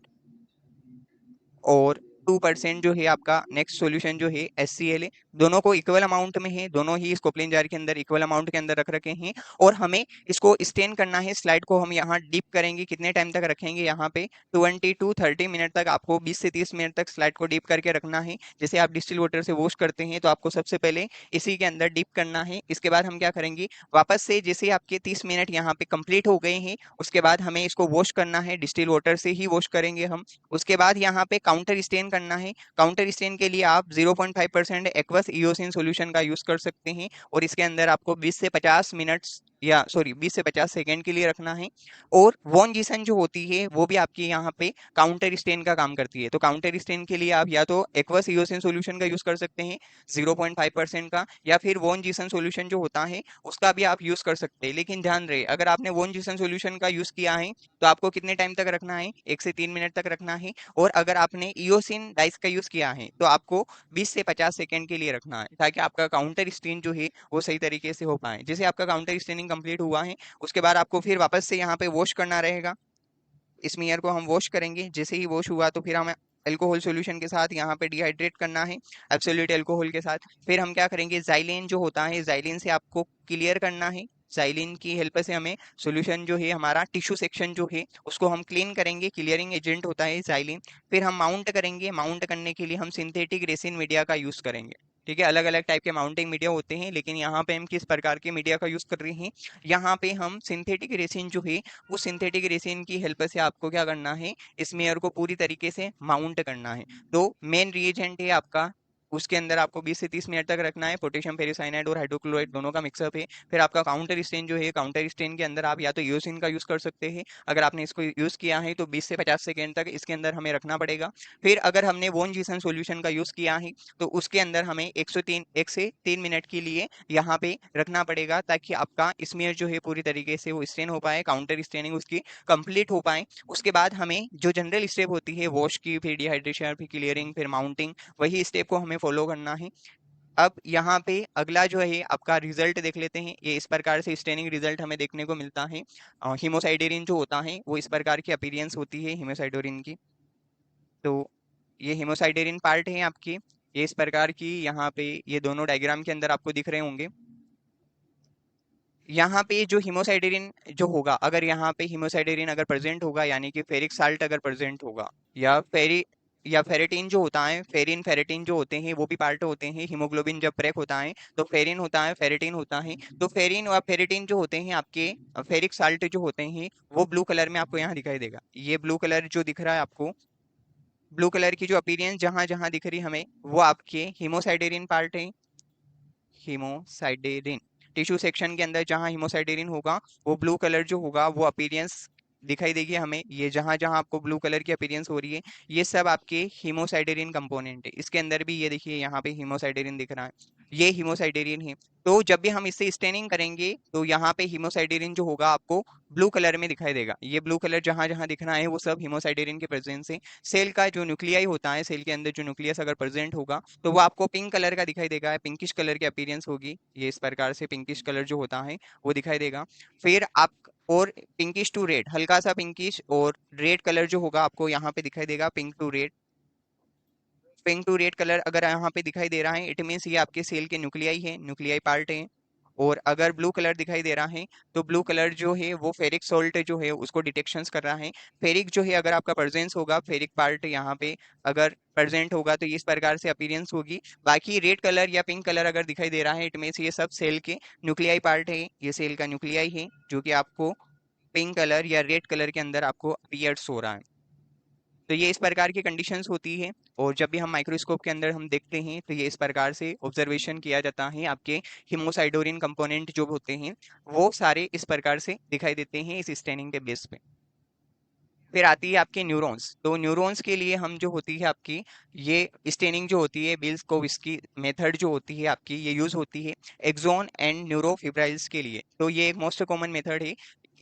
और 2% जो है आपका नेक्स्ट सॉल्यूशन जो है HCl है, दोनों को इक्वल अमाउंट में है, दोनों ही इस कोपलिन जार के अंदर इक्वल अमाउंट के अंदर रख रखे हैं। और हमें इसको स्टेन करना है, स्लाइड को हम यहाँ डीप करेंगे, कितने टाइम तक रखेंगे, यहाँ पे 20 to 30 मिनट तक, आपको 20 से 30 मिनट तक स्लाइड को डीप करके रखना है। जैसे आप डिस्टिल वाटर से वॉश करते हैं, तो आपको सबसे पहले इसी के अंदर डीप करना है। इसके बाद हम क्या करेंगे, वापस से जैसे आपके 30 मिनट यहाँ पे कंप्लीट हो गए हैं, उसके बाद हमें इसको वॉश करना है, डिस्टिल वाटर से ही वॉश करेंगे हम। उसके बाद यहाँ पे काउंटर स्टेन करना है। काउंटर स्टेन के लिए आप 0.5% एक्वस इओसिन सॉल्यूशन का यूज कर सकते हैं, और इसके अंदर आपको 20 से 50 मिनट्स, या सॉरी 20 से 50 सेकेंड के लिए रखना है। और वॉन जीसन जो होती है वो भी आपकी यहाँ पे काउंटर स्टेन का काम करती है। तो काउंटर स्टेन के लिए आप या तो एक्वस इओसिन सॉल्यूशन का यूज कर सकते हैं 0.5% का, या फिर वॉन जीसन सॉल्यूशन जो होता है उसका भी आप यूज कर सकते हैं। लेकिन ध्यान रहे, अगर आपने वॉन जीसन सॉल्यूशन का यूज किया है तो आपको कितने टाइम तक रखना है, 1 से 3 मिनट तक रखना है। और अगर आपने इओसिन डाइस का यूज किया है तो आपको 20 से 50 सेकंड के लिए रखना है, ताकि आपका काउंटर स्टेन जो है वो सही तरीके से हो पाए। जैसे आपका काउंटर स्टेनिंग कंप्लीट हुआ है, उसके बाद आपको फिर वापस से यहाँ पे वॉश करना रहेगा। स्मीयर को हम वॉश करेंगे, जैसे ही वॉश हुआ तो फिर हमें अल्कोहल सॉल्यूशन के साथ यहाँ पे डिहाइड्रेट करना है, एब्सोल्यूट अल्कोहल के साथ। फिर हम क्या करेंगे, जाइलिन जो होता है, जाइलिन से आपको क्लियर करना है। जाइलिन की हेल्प से हमें सॉल्यूशन जो है हमारा टिश्यू सेक्शन जो है उसको हम क्लीन करेंगे, क्लियरिंग एजेंट होता है जाइलिन। फिर हम माउंट करेंगे, माउंट करने के लिए हम सिंथेटिक रेसिन मीडिया का यूज करेंगे। ठीक है, अलग अलग टाइप के माउंटिंग मीडिया होते हैं, लेकिन यहाँ पे हम किस प्रकार के मीडिया का यूज कर रहे हैं, यहाँ पे हम सिंथेटिक रेसिन जो है, उस सिंथेटिक रेसिन की हेल्प से आपको क्या करना है, स्मेयर को पूरी तरीके से माउंट करना है। तो मेन रिएजेंट है आपका, उसके अंदर आपको 20 से 30 मिनट तक रखना है, पोटेशियम पेरिसाइनाइड और हाइड्रोक्लोराइड दोनों का मिक्सअप है। फिर आपका काउंटर स्टेन जो है, काउंटर स्टेन के अंदर आप या तो यूसिन का यूज कर सकते हैं, अगर आपने इसको यूज किया है तो 20 से 50 सेकेंड तक इसके अंदर हमें रखना पड़ेगा। फिर अगर हमने वोन जीसन सॉल्यूशन का यूज किया है तो उसके अंदर हमें 1 से 3 मिनट के लिए यहाँ पे रखना पड़ेगा, ताकि आपका स्मेयर जो है पूरी तरीके से वो स्टेन हो पाए, काउंटर स्टेनिंग उसकी कंप्लीट हो पाए। उसके बाद हमें जो जनरल स्टेप होती है, वॉश की, फिर डिहाइड्रेशन, फिर क्लियरिंग, फिर माउंटिंग, वही स्टेप को हमें फॉलो करना है। अब यहाँ पे अगला जो है आपका रिजल्ट देख लेते हैं। ये इस प्रकार से स्टेनिंग रिजल्ट हमें देखने को मिलता है। हीमोसाइडेरिन जो होता है वो इस प्रकार की अपीयरेंस होती है हीमोसाइडेरिन की। तो ये हीमोसाइडेरिन पार्ट है आपकी, ये इस प्रकार की यहाँ पे ये दोनों डायग्राम के अंदर आपको दिख रहे होंगे। यहाँ पे जो हीमोसाइडेरिन जो होगा, अगर यहाँ पे हीमोसाइडेरिन अगर प्रेजेंट होगा, यानी कि फेरिक साल्ट अगर प्रेजेंट होगा, या फेरी या फेरेटिन जो होता है, फेरिन फेरेटिन जो होते हैं वो भी पार्ट होते हैं। हीमोग्लोबिन जब ब्रेक होता है तो फेरिन होता है, फेरेटिन होता है। तो फेरिन और फेरेटिन जो होते हैं आपके, फेरिक साल्ट जो होते हैं वो ब्लू कलर में आपको यहाँ दिखाई देगा। ये ब्लू कलर जो दिख रहा है आपको, ब्लू कलर की जो अपीयरेंस जहां जहां दिख रही हमें, वो आपके हीमोसाइडेरिन पार्ट है। हीमोसाइडेरिन टिश्यू सेक्शन के अंदर जहां हीमोसाइडेरिन होगा, वो ब्लू कलर जो होगा वो अपीयरेंस दिखाई देगी हमें, ये जहां जहां आपको ब्लू कलर की अपीयरेंस हो रही है, ये सब आपके हीमोसाइडरिन कंपोनेंट है। इसके अंदर भी ये देखिए यहाँ पे हीमोसाइडरिन दिख रहा है, ये हीमोसाइडरिन है। तो जब भी हम इससे स्टेनिंग करेंगे तो यहाँ पे हीमोसाइडरिन जो होगा आपको ब्लू कलर में दिखाई देगा। ये ब्लू कलर जहां जहां दिख रहा है वो सब हीमोसाइडरिन के प्रेजेंस से। सेल का जो न्यूक्लियाई होता है, सेल के अंदर जो न्यूक्लियस अगर प्रेजेंट होगा तो वो आपको पिंक कलर का दिखाई देगा, पिंकिश कलर की अपीयरेंस होगी, ये इस प्रकार से पिंकिश कलर जो होता है वो दिखाई देगा। फिर आप और पिंकिश टू रेड, हल्का सा पिंकिश और रेड कलर जो होगा आपको यहाँ पे दिखाई देगा, pink to red. Pink to red colour अगर यहाँ पे दिखाई दे रहा है, इट मीन्स ये आपके सेल के न्यूक्लियाई है, न्यूक्लियाई पार्ट है। और अगर ब्लू कलर दिखाई दे रहा है तो ब्लू कलर जो है वो फेरिक सोल्ट जो है उसको डिटेक्शंस कर रहा है। फेरिक जो है अगर आपका प्रेजेंस होगा, फेरिक पार्ट यहाँ पे अगर प्रेजेंट होगा तो इस प्रकार से अपीयरेंस होगी। बाकी रेड कलर या पिंक कलर अगर दिखाई दे रहा है, इट मीन्स ये सब सेल के न्यूक्लियाई पार्ट है, ये सेल का न्यूक्लियाई है जो कि आपको पिंक कलर या रेड कलर के अंदर आपको अपीयर्स हो रहा है। तो ये इस प्रकार की कंडीशंस होती है। और जब भी हम माइक्रोस्कोप के अंदर हम देखते हैं तो ये इस प्रकार से ऑब्जर्वेशन किया जाता है, आपके हिमोसाइडोरिन कंपोनेंट जो होते हैं वो सारे इस प्रकार से दिखाई देते हैं इस स्टेनिंग के बेस पे। फिर आती है आपके न्यूरॉन्स। तो न्यूरॉन्स के लिए हम जो होती है आपकी ये स्टेनिंग जो होती है, बिल्स कोविस्की मेथड जो होती है आपकी, ये यूज होती है एक्सॉन एंड न्यूरोफिब्राइल्स के लिए। तो ये एक मोस्ट कॉमन मेथड है।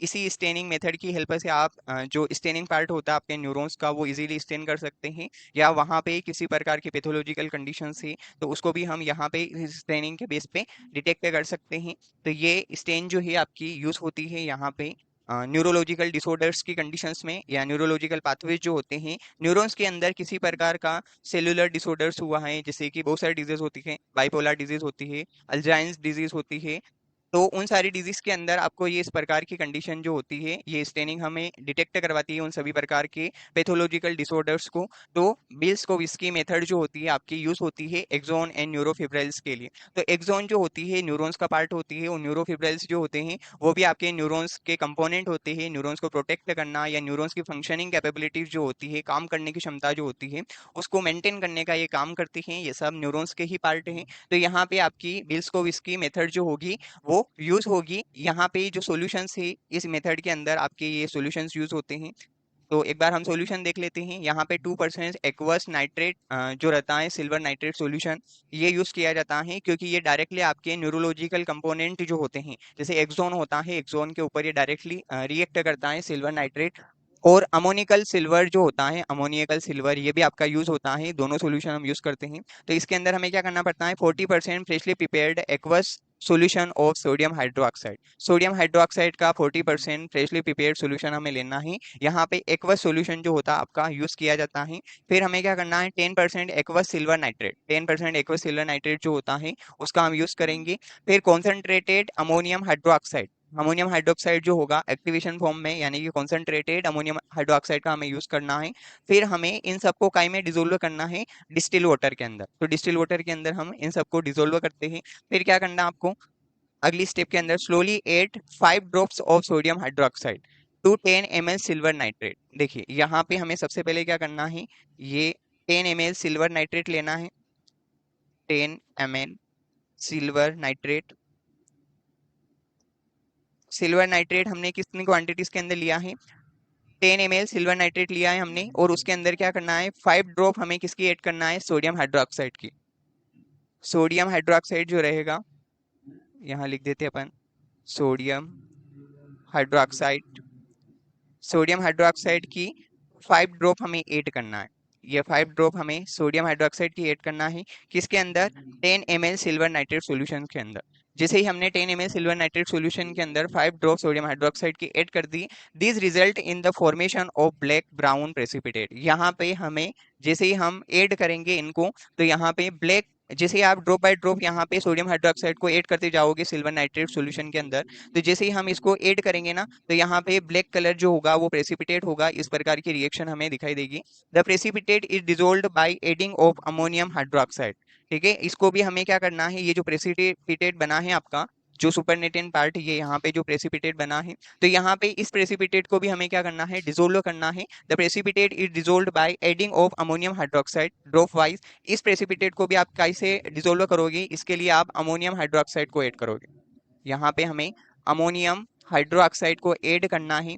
इसी स्टेनिंग मेथड की हेल्प से आप जो स्टेनिंग पार्ट होता है आपके न्यूरॉन्स का वो इजीली स्टेन कर सकते हैं। या वहाँ पे किसी प्रकार की पैथोलॉजिकल कंडीशन है तो उसको भी हम यहाँ पे स्टेनिंग के बेस पे डिटेक्ट कर सकते हैं। तो ये स्टेन जो है आपकी यूज होती है यहाँ पे न्यूरोलॉजिकल डिसऑर्डर्स की कंडीशंस में, या न्यूरोलॉजिकल पाथवेज जो होते हैं न्यूरॉन्स के अंदर किसी प्रकार का सेलुलर डिसऑर्डर्स हुआ है, जैसे कि बहुत सारी डिजीज होती है, बाइपोलर डिजीज होती है, अल्जाइम्स डिजीज होती है। तो उन सारी डिजीज के अंदर आपको ये इस प्रकार की कंडीशन जो होती है, ये स्टेनिंग हमें डिटेक्ट करवाती है उन सभी प्रकार के पैथोलॉजिकल डिसऑर्डर्स को। तो बिल्स कोविस्की मेथड जो होती है आपकी यूज होती है एक्सॉन एंड न्यूरोफिब्रिल्स के लिए। तो एक्सॉन जो होती है न्यूरॉन्स का पार्ट होती है, और न्यूरोफिब्रिल्स जो होते हैं वो भी आपके न्यूरॉन्स के कंपोनेंट होते हैं। न्यूरॉन्स को प्रोटेक्ट करना या न्यूरॉन्स की फंक्शनिंग कैपेबिलिटीज जो होती है, काम करने की क्षमता जो होती है उसको मेंटेन करने का ये काम करती हैं, ये सब न्यूरॉन्स के ही पार्ट हैं। तो यहाँ पे आपकी बिल्स कोविस्की मेथड जो होगी वो यूज होगी। यहाँ पे जो सॉल्यूशंस है इस मेथड के अंदर आपके ये सॉल्यूशंस यूज होते हैं। तो एक बार हम सॉल्यूशन देख लेते हैं। यहाँ पे 2% एक्वस नाइट्रेट जो रहता है, सिल्वर नाइट्रेट सॉल्यूशन, ये यूज किया जाता है क्योंकि ये डायरेक्टली आपके न्यूरोलॉजिकल कंपोनेंट जो होते हैं, जैसे एक्सोन होता है, एक्सोन के ऊपर ये डायरेक्टली रिएक्ट करता है सिल्वर नाइट्रेट। और अमोनिकल सिल्वर जो होता है, अमोनियकल सिल्वर, ये भी आपका यूज होता है, दोनों सॉल्यूशन हम यूज करते हैं। तो इसके अंदर हमें क्या करना पड़ता है, 40% freshly prepared aqueous solution of sodium hydroxide. Sodium hydroxide का 40% फ्रेशली प्रिपेयर्ड सॉल्यूशन हमें लेना है। यहाँ पे एक्वस सॉल्यूशन जो होता है आपका यूज किया जाता है। फिर हमें क्या करना है, 10% aqueous silver nitrate, 10% aqueous silver nitrate जो होता है उसका हम यूज करेंगे। फिर concentrated ammonium hydroxide, ammonium hydroxide जो होगा एक्टिवेशन फॉर्म में, यानी कि कॉन्सेंट्रेटेड अमोनियम हाइड्रोक्साइड का हमें यूज करना है। फिर हमें इन सबको काई में डिसोल्व करना है डिस्टिल वाटर के अंदर। तो डिस्टिल वाटर के अंदर हम इन सबको डिसोल्व करते हैं। फिर क्या करना है आपको, अगली स्टेप के अंदर slowly add 5 drops of sodium hydroxide to 10 ml silver nitrate. देखिए यहाँ पे हमें सबसे पहले क्या करना है, ये 10 ml सिल्वर नाइट्रेट लेना है, 10 ml silver nitrate. Silver nitrate हमने कितनी क्वांटिटीज के अंदर लिया है, 10 ml सिल्वर नाइट्रेट लिया है हमने, और उसके अंदर क्या करना है, 5 ड्रॉप हमें किसकी ऐड करना है, सोडियम हाइड्रोक्साइड की। सोडियम हाइड्रोक्साइड जो रहेगा, यहाँ लिख देते हैं अपन, सोडियम हाइड्रोक्साइड, सोडियम हाइड्रोक्साइड की 5 ड्रॉप हमें ऐड करना है। ये 5 ड्रॉप हमें सोडियम हाइड्रोक्साइड की ऐड करना है, किसके अंदर, 10 ml सिल्वर नाइट्रेट सॉल्यूशन के अंदर। जैसे ही हमने 10 ml सिल्वर नाइट्रेट सॉल्यूशन के अंदर 5 ड्रॉप सोडियम हाइड्रोक्साइड की ऐड कर दी, this result in the formation of black brown precipitate. यहाँ पे हमें जैसे ही हम ऐड करेंगे इनको, तो यहाँ पे ब्लैक, जैसे ही आप ड्रॉप बाय ड्रॉप यहाँ पे सोडियम हाइड्रोक्साइड को ऐड करते जाओगे सिल्वर नाइट्रेट सॉल्यूशन के अंदर, तो जैसे ही हम इसको ऐड करेंगे ना, तो यहाँ पे ब्लैक कलर जो होगा वो प्रेसिपिटेट होगा, इस प्रकार की रिएक्शन हमें दिखाई देगी। The precipitate is dissolved bye adding of ammonium hydroxide. ठीक है, इसको भी हमें क्या करना है, ये जो प्रेसिपिटेट बना है आपका, जो सुपरनेटेंट पार्ट, ये यहाँ पे जो प्रेसिपिटेट बना है, तो यहाँ पे इस प्रेसिपिटेट को भी हमें क्या करना है, डिसोल्व करना है। The precipitate is dissolved by adding of ammonium hydroxide dropwise. इस प्रेसिपिटेट को भी आप कैसे डिसोल्व करोगे, इसके लिए आप अमोनियम हाइड्रोक्साइड को ऐड करोगे। यहाँ पे हमें अमोनियम हाइड्रोक्साइड को ऐड करना है।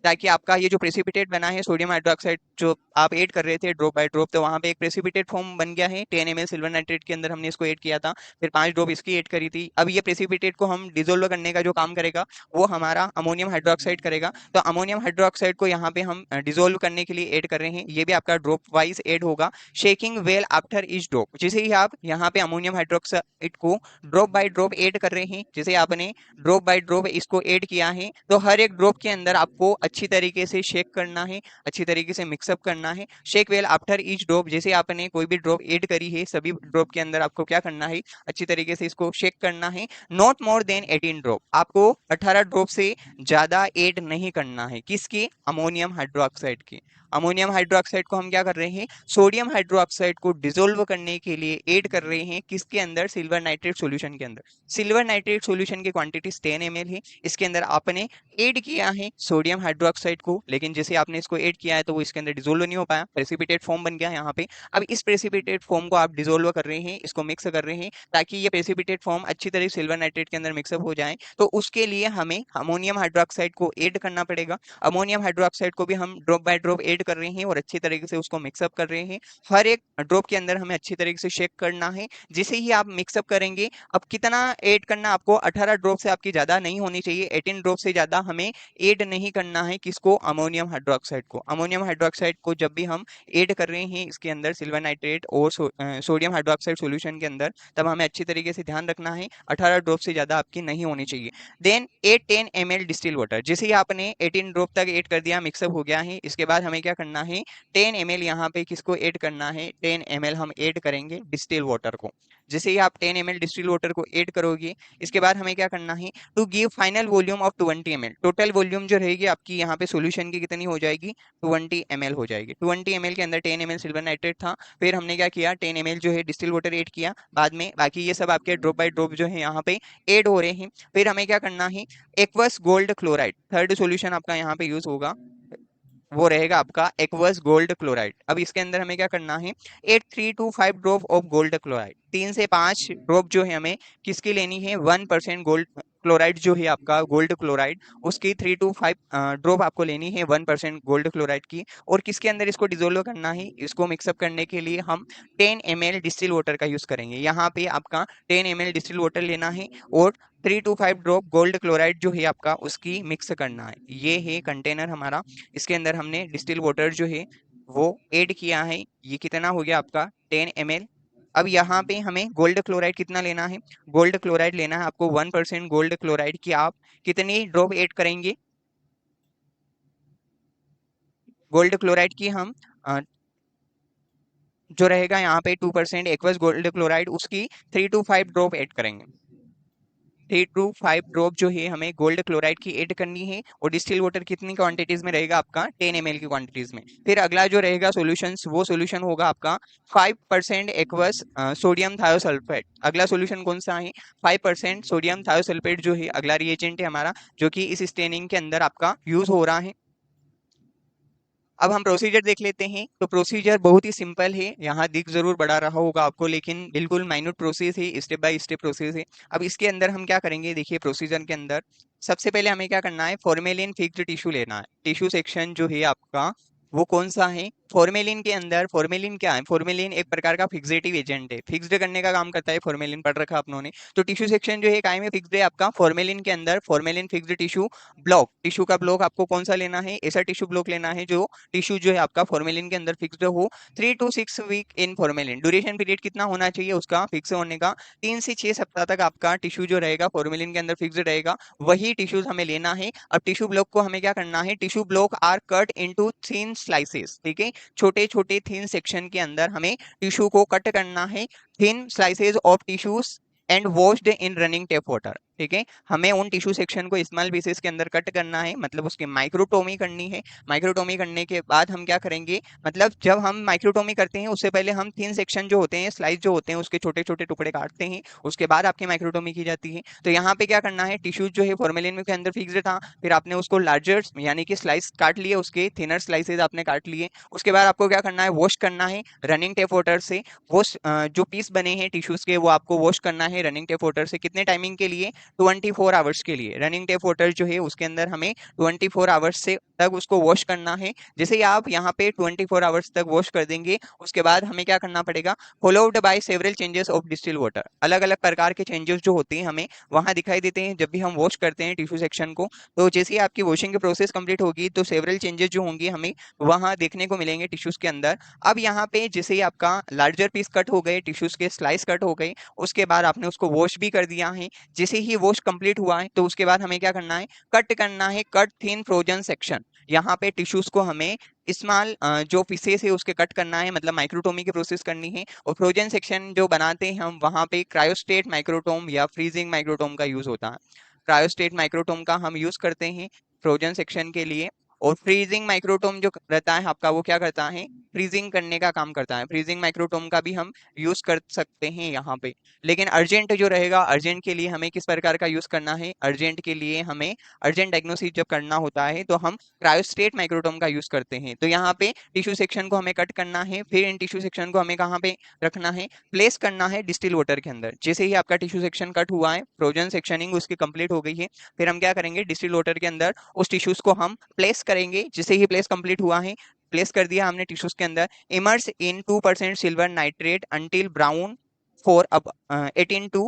ताकि आपका ये जो प्रेसिपिटेट बना है सोडियम हाइड्रोक्साइड जो आप ऐड कर रहे थे ड्रॉप बाय ड्रॉप, तो वहां पे एक प्रेसिपिटेट फॉर्म बन गया है। 10 ml सिल्वर नाइट्रेट के अंदर हमने इसको ऐड किया था, फिर 5 ड्रॉप इसकी ऐड करी थी। अब ये प्रेसिपिटेट को हम डिजोल्व करने का जो काम करेगा वो हमारा अमोनियम हाइड्रोक्साइड करेगा। तो अमोनियम हाइड्रोक्साइड को यहाँ पे हम डिजोल्व करने के लिए ऐड कर रहे हैं, ये भी आपका ड्रॉप वाइज ऐड होगा। Shaking well after each drop, जैसे ही आप यहाँ पे अमोनियम हाइड्रोक्साइड को ड्रॉप बाय ड्रॉप ऐड कर रहे हैं, जैसे आपने ड्रॉप बाय ड्रॉप इसको ऐड किया है, तो हर एक ड्रॉप के अंदर आपको अच्छी तरीके से शेक करना है, अच्छी तरीके से मिक्सअप करना है। Shake well after each drop, जैसे आपने कोई भी ड्रॉप ऐड करी है सभी ड्रॉप के अंदर आपको क्या करना है, अच्छी तरीके से इसको शेक करना है। नॉट मोर देन 18 ड्रॉप, आपको 18 ड्रॉप से ज्यादा ऐड नहीं करना है। किसकी? अमोनियम हाइड्रोक्साइड की। अमोनियम हाइड्रोक्साइड को हम क्या कर रहे हैं, सोडियम हाइड्रोक्साइड को डिसोल्व करने के लिए ऐड कर रहे हैं, किसके अंदर? सिल्वर नाइट्रेट सॉल्यूशन के अंदर। सिल्वर नाइट्रेट सॉल्यूशन की क्वांटिटी 10 ml है, इसके अंदर आपने ऐड किया है सोडियम हाइड्रोक्साइड को, लेकिन जैसे आपने इसको ऐड किया है तो वो इसके अंदर डिसोल्व नहीं हो पाया, प्रेसिपिटेट फॉर्म बन गया यहाँ पे। अब इस प्रेसिपिटेट फॉर्म को आप डिसोल्व कर रहे हैं, इसको मिक्स कर रहे हैं, ताकि ये प्रेसिपिटेट फॉर्म अच्छी तरह सिल्वर नाइट्रेट के अंदर मिक्सअप हो जाए। तो उसके लिए हमें अमोनियम हाइड्रोक्साइड को ऐड करना पड़ेगा। अमोनियम हाइड्रोक्साइड को भी हम ड्रॉप बाय ड्रॉप ऐड कर रहे हैं और अच्छी तरीके से उसको मिक्सअप कर रहे हैं। हर एक ड्रॉप के अंदर हमें अच्छी तरीके से शेक करना है। जिसे ही आप मिक्सअप करेंगे, अब कितना ऐड करना आपको, 18 ड्रॉप से आपकी ज्यादा नहीं होनी चाहिए, 18 ड्रॉप से ज्यादा हमें ऐड नहीं करना है। किसको? अमोनियम हाइड्रोक्साइड को। अमोनियम हाइड्रोक्साइड को जब भी हम ऐड कर रहे हैं इसके अंदर सिल्वर नाइट्रेट और सोडियम हाइड्रोक्साइड सॉल्यूशन के अंदर, तब हमें अच्छी तरीके से ध्यान रखना है 18 ड्रॉप से ज्यादा आपकी नहीं होनी चाहिए। देन 10 ml डिस्टिल वाटर, जैसे ही आपने 18 ड्रॉप तक ऐड कर दिया, मिक्सअप हो गया है, इसके बाद हमें क्या करना है, 10 ml यहाँ पे किसको ऐड करना है, 10 ml हम ऐड करेंगे डिस्टिल वाटर को। जैसे ही आप 10 ml डिस्टिल वाटर को ऐड करोगे, इसके बाद हमें क्या करना है, to give final volume of 20 ml, total volume जो रहेगी आपकी यहाँ पे सॉल्यूशन की कितनी हो जाएगी, 20 ml हो जाएगी। 20 ml के अंदर 10 ml सिल्वर नाइट्रेट था, फिर हमने क्या किया, 10 ml जो है डिस्टिल वाटर ऐड किया बाद में, बाकी ये सब आपके ड्रॉप बाय ड्रॉप जो है यहाँ पे ऐड हो रहे हैं। फिर हमें क्या करना है, aqueous gold chloride, third solution आपका यहाँ पे यूज होगा, वो रहेगा आपका एक्वस गोल्ड क्लोराइड। अब इसके अंदर हमें क्या करना है, 3 to 5 drop of gold chloride, 3 से 5 ड्रॉप जो है हमें किसकी लेनी है, 1% गोल्ड क्लोराइड जो है आपका गोल्ड क्लोराइड, उसकी 3 to 5 ड्रॉप आपको लेनी है 1% गोल्ड क्लोराइड की। और किसके अंदर इसको डिजोल्व करना है, इसको मिक्सअप करने के लिए हम 10 ml डिस्टिल वाटर का यूज करेंगे। यहाँ पे आपका 10 ml डिस्टिल वाटर लेना है और 3 to 5 ड्रॉप गोल्ड क्लोराइड जो है आपका उसकी मिक्स करना है। ये है कंटेनर हमारा, इसके अंदर हमने डिस्टिल वाटर जो है वो ऐड किया है। ये कितना हो गया आपका, 10 ml। अब यहाँ पे हमें गोल्ड क्लोराइड कितना लेना है, गोल्ड क्लोराइड लेना है आपको 1% गोल्ड क्लोराइड की आप कितनी ड्रॉप ऐड करेंगे, गोल्ड क्लोराइड की हम जो रहेगा यहाँ पे 2% एक्वस गोल्ड क्लोराइड, उसकी 3 to 5 ड्रॉप ऐड करेंगे। 3 to 5 ड्रॉप जो है हमें गोल्ड क्लोराइड की ऐड करनी है। और डिस्टिल वाटर कितनी क्वांटिटीज में रहेगा आपका, 10 ml की क्वांटिटीज में। फिर अगला जो रहेगा सॉल्यूशन, वो सॉल्यूशन होगा आपका 5% एक्वस सोडियम थायोसल्फेट। अगला सॉल्यूशन कौन सा है, 5% सोडियम थायोसल्फेट जो है अगला रिएजेंट है हमारा, जो कि इस स्टेनिंग के अंदर आपका यूज हो रहा है। अब हम प्रोसीजर देख लेते हैं। तो प्रोसीजर बहुत ही सिंपल है, यहाँ दिख जरूर बड़ा रहा होगा आपको, लेकिन बिल्कुल माइन्यूट प्रोसेस है, स्टेप बाय स्टेप प्रोसेस है। अब इसके अंदर हम क्या करेंगे, देखिए प्रोसीजर के अंदर सबसे पहले हमें क्या करना है, फॉर्मेलिन फिक्स्ड टिश्यू लेना है। टिश्यू सेक्शन जो है आपका वो कौन सा है, फॉर्मेलिन के अंदर। फॉर्मेलिन क्या है, फॉर्मेलिन एक प्रकार का फिक्सेटिव एजेंट है, फिक्स्ड करने का काम करता है फॉर्मेलिन, पढ़ रखा आप लोगों ने। तो टिश्यू सेक्शन जो है कायम में फिक्स्ड है आपका फॉर्मेलिन के अंदर। Formalin fixed tissue block, tissue का ब्लॉक आपको कौन सा लेना है, ऐसा टिश्यू ब्लॉक लेना है जो टिश्यू जो है आपका फॉर्मेलिन के अंदर फिक्स्ड हो। 3 to 6 week in formalin, duration period कितना होना चाहिए उसका फिक्स होने का, 3 से 6 सप्ताह तक आपका टिश्यू जो रहेगा फॉर्मेलिन के अंदर फिक्स्ड रहेगा, वही टिश्यूज हमें लेना है। अब टिश्यू ब्लॉक को हमें क्या करना है, tissue block are cut into thin slices, ठीक है, छोटे छोटे थिन सेक्शन के अंदर हमें टिश्यू को कट करना है, thin slices of tissues and washed in running tape water, ठीक है। हमें उन टिश्यू सेक्शन को स्मॉल पीसेस के अंदर कट करना है, मतलब उसकी माइक्रोटोमी करनी है। माइक्रोटोमी करने के बाद हम क्या करेंगे, मतलब जब हम माइक्रोटोमी करते हैं उससे पहले हम थिन सेक्शन जो होते हैं, स्लाइस जो होते हैं, उसके छोटे छोटे टुकड़े काटते हैं, उसके बाद आपकी माइक्रोटोमी की जाती है। तो यहाँ पे क्या करना है, टिश्यू जो है फॉर्मेलिन के अंदर फिक्स्ड था, फिर आपने उसको लार्जर यानी कि स्लाइस काट लिए, उसके थिनर स्लाइसेस आपने काट लिए। उसके बाद आपको क्या करना है, वॉश करना है रनिंग टेप वाटर से। वो जो पीस बने हैं टिश्यूज के वो आपको वॉश करना है रनिंग टेप वाटर से, कितने टाइमिंग के लिए, 24 आवर्स के लिए। रनिंग टेप वाटर जो है उसके अंदर हमें 24 आवर्स से तक उसको वॉश करना है। जैसे ही आप यहाँ पे 24 आवर्स तक वॉश कर देंगे, उसके बाद हमें क्या करना पड़ेगा, followed by several changes of distil water. अलग अलग प्रकार के चेंजेस जो होते हैं हमें वहां दिखाई देते हैं जब भी हम वॉश करते हैं टिश्यू सेक्शन को। तो जैसे ही आपकी वॉशिंग की प्रोसेस कंप्लीट होगी तो सेवरल चेंजेस जो होंगे हमें वहां देखने को मिलेंगे टिश्यूज के अंदर। अब यहाँ पे जैसे ही आपका लार्जर पीस कट हो गए, टिश्यूज के स्लाइस कट हो गए, उसके बाद आपने उसको वॉश भी कर दिया है। जैसे ही वॉश कंप्लीट हुआ है तो उसके बाद हमें क्या करना है, कट करना है, कट थिन फ्रोजन सेक्शन। यहाँ पे टिश्यूज को हमें स्मॉल जो पीसेस है उसके कट करना है, मतलब माइक्रोटोमी की प्रोसेस करनी है। और फ्रोजन सेक्शन जो बनाते हैं हम वहां पे क्रायोस्टेट माइक्रोटोम या फ्रीजिंग माइक्रोटोम का यूज होता है। क्रायोस्टेट माइक्रोटोम का हम यूज करते हैं फ्रोजन सेक्शन के लिए। और फ्रीजिंग माइक्रोटोम जो रहता है आपका वो क्या करता है, फ्रीजिंग करने का काम करता है। फ्रीजिंग माइक्रोटोम का भी हम यूज कर सकते हैं यहाँ पे। लेकिन अर्जेंट जो रहेगा, अर्जेंट के लिए हमें किस प्रकार का यूज करना है, अर्जेंट के लिए हमें अर्जेंट डायग्नोसिस जब करना होता है तो हम क्रायोस्टेट माइक्रोटोम का यूज करते हैं। तो यहाँ पे टिश्यू सेक्शन को हमें कट करना है, फिर इन टिश्यू सेक्शन को हमें कहाँ पे रखना है, प्लेस करना है डिस्टिल वाटर के अंदर। जैसे ही आपका टिश्यू सेक्शन कट हुआ है, फ्रोजन सेक्शनिंग उसकी कंप्लीट हो गई है, फिर हम क्या करेंगे, डिस्टिल वाटर के अंदर उस टिश्यूज को हम प्लेस करेंगे। जैसे ही प्लेस कंप्लीट हुआ है, प्लेस कर दिया हमने टिश्यूज के अंदर, immerse in 2% silver nitrate until brown for अब 18 टू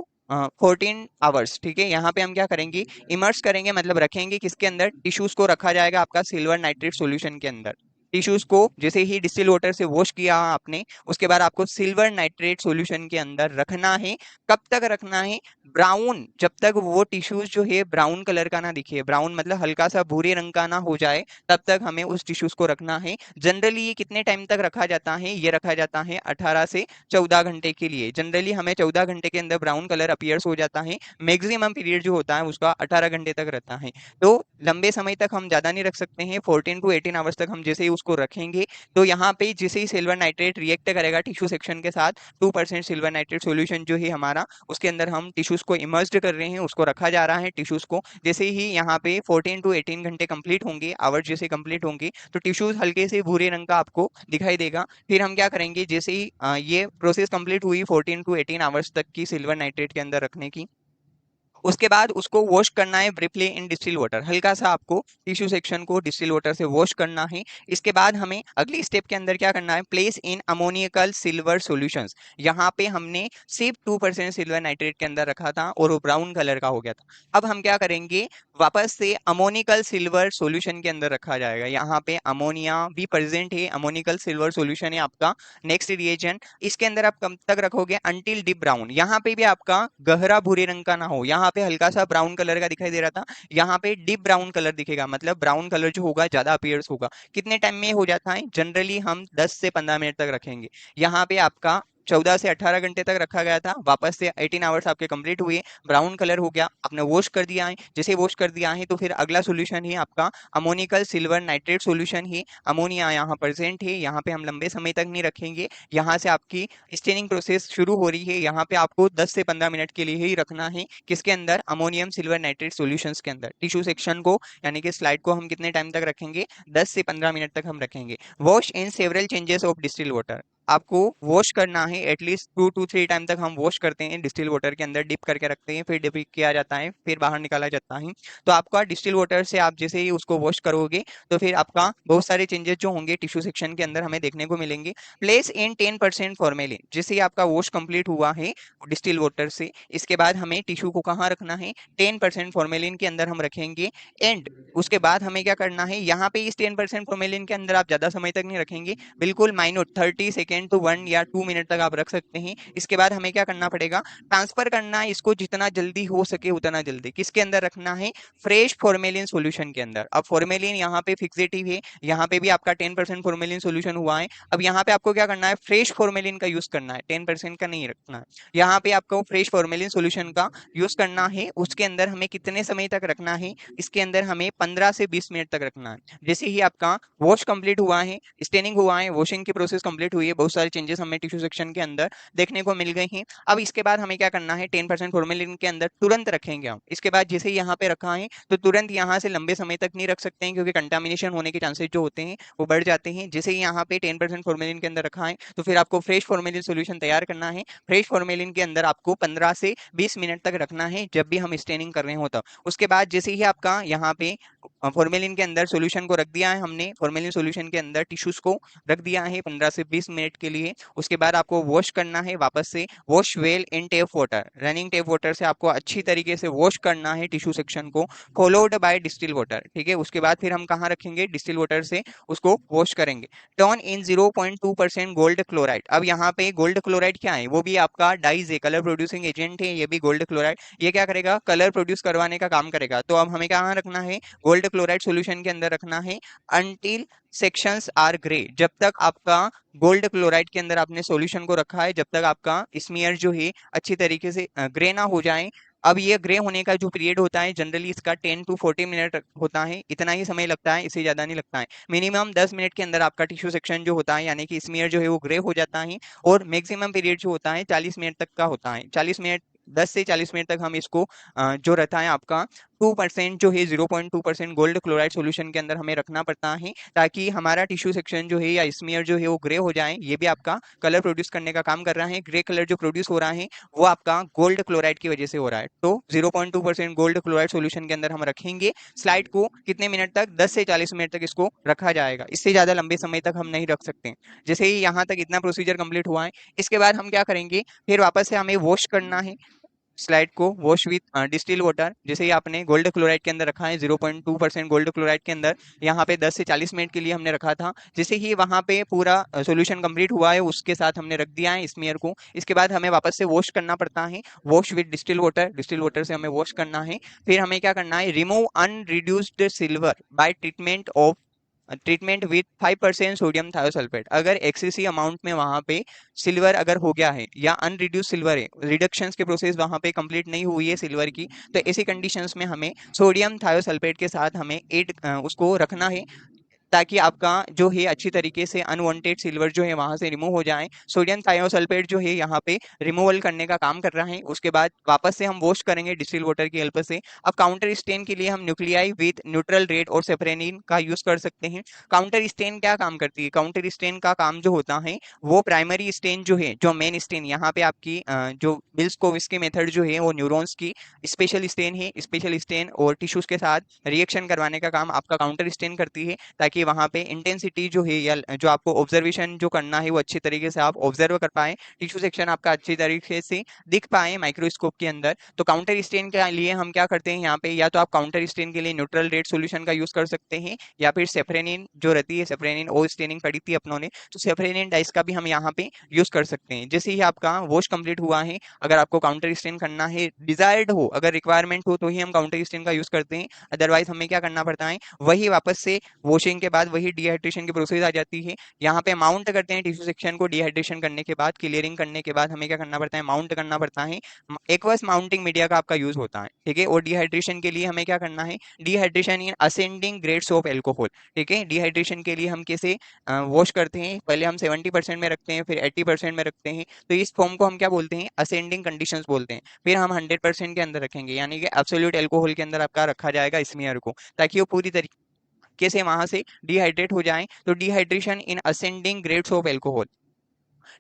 14 आवर्स। ठीक है, यहाँ पे हम क्या करेंगे, इमर्स करेंगे, मतलब रखेंगे किसके अंदर, टिश्यूज को रखा जाएगा आपका सिल्वर नाइट्रेट सॉल्यूशन के अंदर। टिश्यूज को जैसे ही डिस्टिल वाटर से वॉश किया आपने, उसके बाद आपको सिल्वर नाइट्रेट सॉल्यूशन के अंदर रखना है। कब तक रखना है, ब्राउन, जब तक वो टिश्यूज जो है ब्राउन कलर का ना दिखे, ब्राउन मतलब हल्का सा भूरे रंग का ना हो जाए, तब तक हमें उस टिश्यूज को रखना है। जनरली ये कितने टाइम तक रखा जाता है, ये रखा जाता है 18 से 14 घंटे के लिए। जनरली हमें 14 घंटे के अंदर ब्राउन कलर अपीयर्स हो जाता है। मैक्सिमम पीरियड जो होता है उसका 18 घंटे तक रहता है। तो लंबे समय तक हम ज्यादा नहीं रख सकते हैं, 14 टू 18 आवर्स तक हम जैसे ही उसको रखेंगे तो यहाँ पे जैसे ही सिल्वर नाइट्रेट रिएक्ट करेगा टिश्यू सेक्शन के साथ, 2% सिल्वर नाइट्रेट सॉल्यूशन जो है हमारा, उसके अंदर हम टिश्यूज को इमर्स्ड कर रहे हैं, उसको रखा जा रहा है टिश्यूज को। जैसे ही यहाँ पे 14 टू 18 घंटे कंप्लीट होंगे, आवर्स जैसे कंप्लीट होंगे, तो टिश्यूज हल्के से भूरे रंग का आपको दिखाई देगा। फिर हम क्या करेंगे, जैसे ही ये प्रोसेस कंप्लीट हुई 14 टू 18 आवर्स तक की सिल्वर नाइट्रेट के अंदर रखने की, उसके बाद उसको वॉश करना है ब्रीफली इन डिस्टिल वाटर। हल्का सा आपको टिश्यू सेक्शन को डिस्टिल वाटर से वॉश करना है। इसके बाद हमें अगली स्टेप के अंदर क्या करना है, प्लेस इन अमोनियकल सिल्वर सॉल्यूशंस। यहाँ पे हमने सिर्फ 2% सिल्वर नाइट्रेट के अंदर रखा था और वो ब्राउन कलर का हो गया था। अब हम क्या करेंगे, वापस से अमोनिकल सिल्वर सॉल्यूशन के अंदर रखा जाएगा। यहाँ पे अमोनिया भी प्रेजेंट है, अमोनिकल सिल्वर सॉल्यूशन है आपका नेक्स्ट रिएजेंट। इसके अंदर आप कब तक रखोगे, अंटिल डीप ब्राउन। यहाँ पे भी आपका गहरा भूरे रंग का ना हो, यहाँ पे हल्का सा ब्राउन कलर का दिखाई दे रहा था, यहाँ पे डीप ब्राउन कलर दिखेगा, मतलब ब्राउन कलर जो होगा ज्यादा अपीयर्स होगा। कितने टाइम में हो जाता है, जनरली हम 10 से 15 मिनट तक रखेंगे। यहाँ पे आपका 14 से 18 घंटे तक रखा गया था, वापस से 18 आवर्स आपके कंप्लीट हुए, ब्राउन कलर हो गया, आपने वॉश कर दिया है। जैसे वॉश कर दिया है तो फिर अगला सोल्यूशन है आपका अमोनिकल सिल्वर नाइट्रेट सोल्यूशन है। अमोनिया यहाँ प्रेजेंट है, यहाँ पे हम लंबे समय तक नहीं रखेंगे। यहाँ से आपकी स्टेनिंग प्रोसेस शुरू हो रही है, यहाँ पे आपको 10 से 15 मिनट के लिए ही रखना है। किसके अंदर, अमोनियम सिल्वर नाइट्रेट सॉल्यूशंस के अंदर। टिश्यू सेक्शन को यानी कि स्लाइड को हम कितने टाइम तक रखेंगे, 10 से 15 मिनट तक हम रखेंगे। Wash in several changes of distil water. आपको वॉश करना है एटलीस्ट 2 to 3 टाइम तक हम वॉश करते हैं, डिस्टिल वाटर के अंदर डिप करके रखते हैं, फिर डिप किया जाता है, फिर बाहर निकाला जाता है। तो आपका डिस्टिल वाटर से आप जैसे ही उसको वॉश करोगे तो फिर आपका बहुत सारे चेंजेस जो होंगे टिश्यू सेक्शन के अंदर हमें देखने को मिलेंगे। Place in 10% formalin. जैसे ही आपका वॉश कंप्लीट हुआ है डिस्टिल वाटर से, इसके बाद हमें टिश्यू को कहाँ रखना है, 10% फॉर्मेलिन के अंदर हम रखेंगे। एंड उसके बाद हमें क्या करना है, यहाँ पे इस 10% फॉर्मेलिन के अंदर आप ज्यादा समय तक नहीं रखेंगे, बिल्कुल माइन्यूट 30 सेकेंड तो 1 या 2 मिनट तक आप रख सकते हैं। इसके बाद हमें क्या करना पड़ेगा, ट्रांसफर करना है इसको जितना जल्दी हो सके उतना जल्दी। किसके अंदर रखना है, फ्रेश फॉर्मेलिन सॉल्यूशन के अंदर। अब फॉर्मेलिन यहाँ पे फिक्सेटिव है, यहाँ पे भी आपका 10% फॉर्मेलिन सॉल्यूशन हुआ है। अब यहाँ पे आपको क्या करना है, फ्रेश फॉर्मेलिन का यूज करना है, 10% का नहीं रखना है। यहाँ पे आपको फ्रेश फॉर्मेलिन सॉल्यूशन का यूज करना है। उसके अंदर हमें कितने समय तक रखना है, इसके अंदर हमें 15 से 20 मिनट तक रखना है। जैसे ही आपका वॉश कंप्लीट हुआ है, स्टेनिंग हुआ है, वॉशिंग की प्रोसेस कंप्लीट हुई है, बहुत सारे चेंजेस हमें टिश्यू सेक्शन के अंदर देखने को मिल गए हैं। अब इसके बाद हमें क्या करना है, 10% फॉर्मेलिन के अंदर तुरंत रखेंगे हम। इसके बाद जैसे ही यहाँ पे रखा है तो तुरंत यहाँ से लंबे समय तक नहीं रख सकते हैं, क्योंकि कंटामिनेशन होने के चांसेस जो होते हैं वो बढ़ जाते हैं। जैसे ही यहाँ पे 10% फॉर्मेलिन के अंदर रखा है तो फिर आपको फ्रेश फॉर्मेलिन सोल्यूशन तैयार करना है। फ्रेश फॉर्मेलिन के अंदर आपको 15 से 20 मिनट तक रखना है जब भी हम स्टेनिंग कर रहे हो तब। उसके बाद जैसे ही आपका यहाँ पे फॉर्मेलिन के अंदर सॉल्यूशन को रख दिया है हमने, फॉर्मेलिन सॉल्यूशन के अंदर टिश्यूज को रख दिया है 15 से 20 मिनट के लिए। उसके बाद आपको वॉश करना है वापस से, wash well in tape water, running tape water से आपको अच्छी तरीके से वॉश करना है टिश्यू सेक्शन को, फॉलोड बाय डिस्टिल वाटर। ठीक है, उसके बाद फिर हम कहाँ रखेंगे, डिस्टिल वाटर से उसको वॉश करेंगे। Turn in 0.2% gold chloride. अब यहाँ पे गोल्ड क्लोराइड क्या है, वो भी आपका डाइज है, कलर प्रोड्यूसिंग एजेंट है, ये भी गोल्ड क्लोराइड। ये क्या करेगा, कलर प्रोड्यूस करवाने का काम करेगा। तो अब हमें कहाँ रखना है, गोल्ड क्लोराइड सॉल्यूशन के अंदर रखना है अनटिल सेक्शंस आर ग्रे। जब तक आपका गोल्ड क्लोराइड के अंदर आपने सॉल्यूशन को रखा है, जब तक आपका स्मीयर जो है अच्छी तरीके से ग्रे ना हो जाए। अब ये ग्रे होने का जो पीरियड होता है जनरली इसका 10 to 40 मिनट होता है, इतना ही समय लगता है, इससे ज्यादा नहीं लगता है। मिनिमम 10 मिनट के अंदर आपका टिश्यू सेक्शन जो होता है यानी कि स्मीयर जो है वो ग्रे हो जाता है। और मैक्सिमम पीरियड जो होता है 40 मिनट तक का होता है। 40 मिनट, 10 से 40 मिनट तक हम इसको जो रहता है आपका 2% जो है 0.2% गोल्ड क्लोराइड सॉल्यूशन के अंदर हमें रखना पड़ता है, ताकि हमारा टिश्यू सेक्शन जो है या स्मीयर जो है वो ग्रे हो जाए। ये भी आपका कलर प्रोड्यूस करने का काम कर रहा है। ग्रे कलर जो प्रोड्यूस हो रहा है वो आपका गोल्ड क्लोराइड की वजह से हो रहा है। तो 0.2% गोल्ड क्लोराइड सॉल्यूशन के अंदर हम रखेंगे स्लाइड को। कितने मिनट तक, 10 से 40 मिनट तक इसको रखा जाएगा, इससे ज्यादा लंबे समय तक हम नहीं रख सकते। जैसे ही यहाँ तक इतना प्रोसीजर कंप्लीट हुआ है, इसके बाद हम क्या करेंगे, फिर वापस से हमें वॉश करना है स्लाइड को, वॉश विथ डिस्टिल वाटर। जैसे ही आपने गोल्ड क्लोराइड के अंदर रखा है 0.2% गोल्ड क्लोराइड के अंदर, यहाँ पे 10 से 40 मिनट के लिए हमने रखा था। जैसे ही वहां पे पूरा सॉल्यूशन कंप्लीट हुआ है उसके साथ हमने रख दिया है स्मीयर को। इसके बाद हमें वापस से वॉश करना पड़ता है, wash with distil water. Distil water से हमें वॉश करना है। फिर हमें क्या करना है, remove unreduced silver by treatment with 5% sodium thiosulphate. अगर एक्सेसिव अमाउंट में वहां पे सिल्वर अगर हो गया है या अनरिड्यूस सिल्वर है, रिडक्शन के प्रोसेस वहां पे कंप्लीट नहीं हुई है सिल्वर की, तो ऐसी कंडीशंस में हमें सोडियम थायोसल्फेट के साथ हमें उसको रखना है, ताकि आपका जो है अच्छी तरीके से अनवांटेड सिल्वर जो है वहां से रिमूव हो जाए। सोडियम थायोसल्फेट जो है यहाँ पे रिमूवल करने का काम कर रहा है। उसके बाद वापस से हम वॉश करेंगे डिस्टिल वाटर की हेल्प से। अब काउंटर स्टेन के लिए हम न्यूक्लियाई विद न्यूट्रल रेड और सेफ्रेनिन का यूज कर सकते हैं। काउंटर स्टेन क्या काम करती है, काउंटर स्टेन का काम जो होता है वो प्राइमरी स्टेन जो है, जो मेन स्टेन यहाँ पे आपकी जो बिल्स-कोविस्की मेथड जो है वो न्यूरॉन्स की स्पेशल स्टेन है। स्पेशल स्टेन और टिश्यूज के साथ रिएक्शन करवाने का काम आपका काउंटर स्टेन करती है, ताकि वहां पे इंटेंसिटी जो है या जो आपको ऑब्जर्वेशन जो करना है वो अच्छी तरीके से आप ऑब्जर्व कर पाए, टिश्यू सेक्शन आपका अच्छी तरीके से दिख पाए माइक्रोस्कोप के अंदर। तो काउंटर स्टेन के लिए हम क्या करते हैं यहाँ पे, या तो आप काउंटर स्टेन के लिए न्यूट्रल रेड सॉल्यूशन का यूज कर सकते हैं, या फिर सेफ्रेनिन जो रहती है, सेफ्रेनिन ओ स्टेनिंग पड़ी थी अपनों ने, तो सेफ्रेनिन डाइस का भी हम यहाँ पे यूज कर सकते हैं। जैसे ही आपका वॉश कंप्लीट हुआ है, अगर आपको काउंटर स्टेन करना है, डिजायर्ड हो, अगर रिक्वायरमेंट हो तो ही हम काउंटर स्टेन का यूज करते हैं। अदरवाइज हमें क्या करना पड़ता है, वही वापस से वॉशिंग के बाद वही डिहाइड्रेशन की प्रोसेस आ जाती है। यहाँ पे माउंट करते हैं टिश्यू सेक्शन को, डिहाइड्रेशन करने के बाद, क्लियरिंग करने के बाद हमें क्या करना पड़ता है, माउंट करना पड़ता है। एक्वस माउंटिंग मीडिया का आपका यूज होता है। ठीक है, और डिहाइड्रेशन के लिए हमें क्या करना है, dehydration in ascending grades of alcohol. ठीक है, डिहाइड्रेशन के लिए हम कैसे वॉश करते हैं, पहले हम 70% में रखते हैं, फिर 80% में रखते हैं। तो इस फॉर्म को हम क्या बोलते हैं, असेंडिंग कंडीशंस बोलते हैं। फिर हम 100% के अंदर रखेंगे, यानी कि एब्सोल्यूट एल्कोहल के अंदर आपका रखा जाएगा स्मीयर को, ताकि वो पूरी तरीके से वहां से डिहाइड्रेट हो जाए। तो dehydration in ascending grades of alcohol,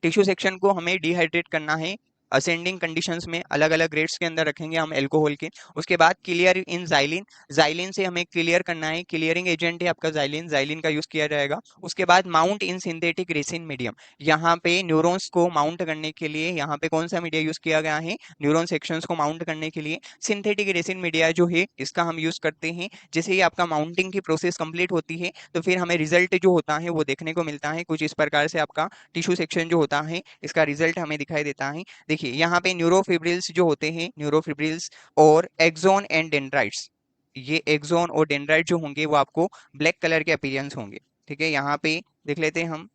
tissue section को हमें डिहाइड्रेट करना है असेंडिंग कंडीशंस में, अलग अलग ग्रेड्स के अंदर रखेंगे हम एल्कोहल के। उसके बाद क्लियर इन जाइलिन, जाइलिन से हमें क्लियर करना है, क्लियरिंग एजेंट है आपका जाइलिन, जाइलिन का यूज किया जाएगा। उसके बाद mount in synthetic resin medium, यहाँ पे न्यूरॉन्स को माउंट करने के लिए यहाँ पे कौन सा मीडिया यूज किया गया है, न्यूरॉन सेक्शंस को माउंट करने के लिए सिंथेटिक रेसिन मीडिया जो है इसका हम यूज करते हैं। जैसे ही आपका माउंटिंग की प्रोसेस कंप्लीट होती है तो फिर हमें रिजल्ट जो होता है वो देखने को मिलता है कुछ इस प्रकार से। आपका टिश्यू सेक्शन जो होता है इसका रिजल्ट हमें दिखाई देता है। देखिए यहाँ पे न्यूरोफिब्रिल्स जो होते हैं, न्यूरोफिब्रिल्स और एक्सोन एंड डेंड्राइट्स, ये एक्सोन और डेंड्राइट जो होंगे वो आपको ब्लैक कलर के अपीयरेंस होंगे। ठीक है, यहाँ पे देख लेते हैं हम,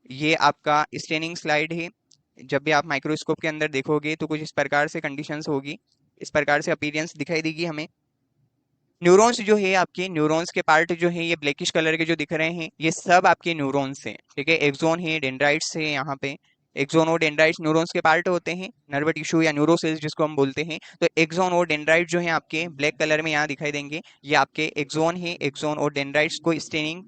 ये आपका स्टेनिंग स्लाइड है। जब भी आप माइक्रोस्कोप के अंदर देखोगे तो कुछ इस प्रकार से कंडीशंस होगी, इस प्रकार से अपीयरेंस दिखाई देगी हमें। न्यूरॉन्स जो है आपके न्यूरॉन्स के पार्ट जो है ये ब्लैकिश कलर के जो दिख रहे हैं ये सब आपके न्यूरॉन्स हैं, ठीक है। एक्सोन है, डेंड्राइट्स है यहाँ पे। एक्सोन और डेंड्राइट्स न्यूरॉन्स के पार्ट होते हैं, नर्व टिश्यू या न्यूरोसेल्स जिसको हम बोलते हैं। तो एक्सोन और डेंड्राइट जो है आपके ब्लैक कलर में यहाँ दिखाई देंगे, ये आपके एक्सोन है। एक्सोन और डेंड्राइट्स को स्टेनिंग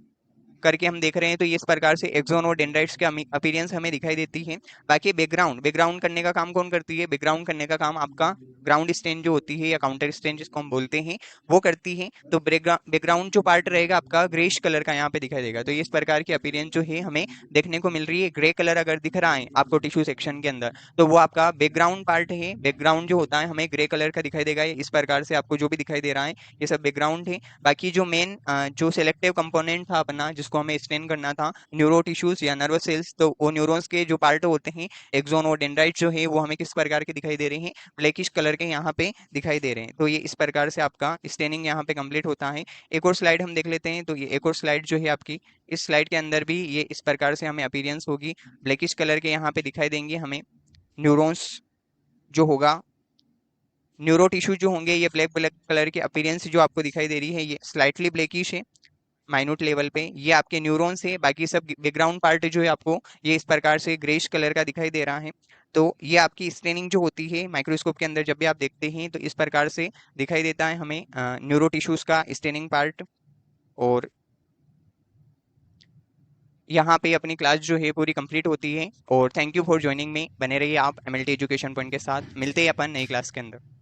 करके हम देख रहे हैं तो ये इस प्रकार से एक्सोन और डेंड्राइट्स के अपीयरेंस हमें दिखाई देती है। बाकी बैकग्राउंड बैकग्राउंड करने का काम कौन करती है? बैकग्राउंड करने का काम आपका ग्राउंड स्टेन जो होती है या काउंटर स्टेन जिसको हम बोलते हैं वो करती है। तो बैकग्राउंड जो पार्ट रहेगा आपका ग्रेश कलर का यहाँ पे दिखाई देगा। तो ये इस प्रकार की अपीयरेंस जो है हमें देखने को मिल रही है। ग्रे कलर अगर दिख रहा है आपको टिश्यू सेक्शन के अंदर तो वो आपका बैकग्राउंड पार्ट है। बैकग्राउंड जो होता है हमें ग्रे कलर का दिखाई देगा। इस प्रकार से आपको जो भी दिखाई दे रहा है ये सब बैकग्राउंड है। बाकी जो मेन जो सिलेक्टिव कंपोनेंट था अपना जिसको हमें स्टेन करना था, न्यूरो टिश्यूज या नर्वस सेल्स, तो वो न्यूरॉन्स के जो पार्ट होते हैं एक्सोन और डेंड्राइट जो है वो हमें किस प्रकार के दिखाई दे रहे हैं? ब्लैकिश कलर के यहाँ पे दिखाई दे रहे हैं। तो ये इस प्रकार से आपका स्टेनिंग यहाँ पे कंप्लीट होता है। एक और स्लाइड हम देख लेते हैं। तो ये एक और स्लाइड जो है आपकी, इस स्लाइड के अंदर भी ये इस प्रकार से हमें अपीयरेंस होगी। ब्लैकिश कलर के यहाँ पे दिखाई देंगे हमें न्यूरॉन्स जो होगा, न्यूरो टिश्यू जो होंगे ये ब्लैक ब्लैक कलर के अपीयरेंस जो आपको दिखाई दे रही है ये स्लाइटली ब्लैकिश है माइन्यूट लेवल पे। ये आपके न्यूरॉन्स है। बाकी सब बैकग्राउंड पार्ट जो है आपको ये इस प्रकार से ग्रेश कलर का दिखाई दे रहा है। तो ये आपकी स्टेनिंग जो होती है माइक्रोस्कोप के अंदर जब भी आप देखते हैं तो इस प्रकार से दिखाई देता है हमें न्यूरो टिश्यूज का स्टेनिंग पार्ट। और यहाँ पे अपनी क्लास जो है पूरी कंप्लीट होती है। और थैंक यू फॉर ज्वाइनिंग में, बने रहिए आप एमएलटी एजुकेशन पॉइंट के साथ। मिलते हैं अपन नई क्लास के अंदर।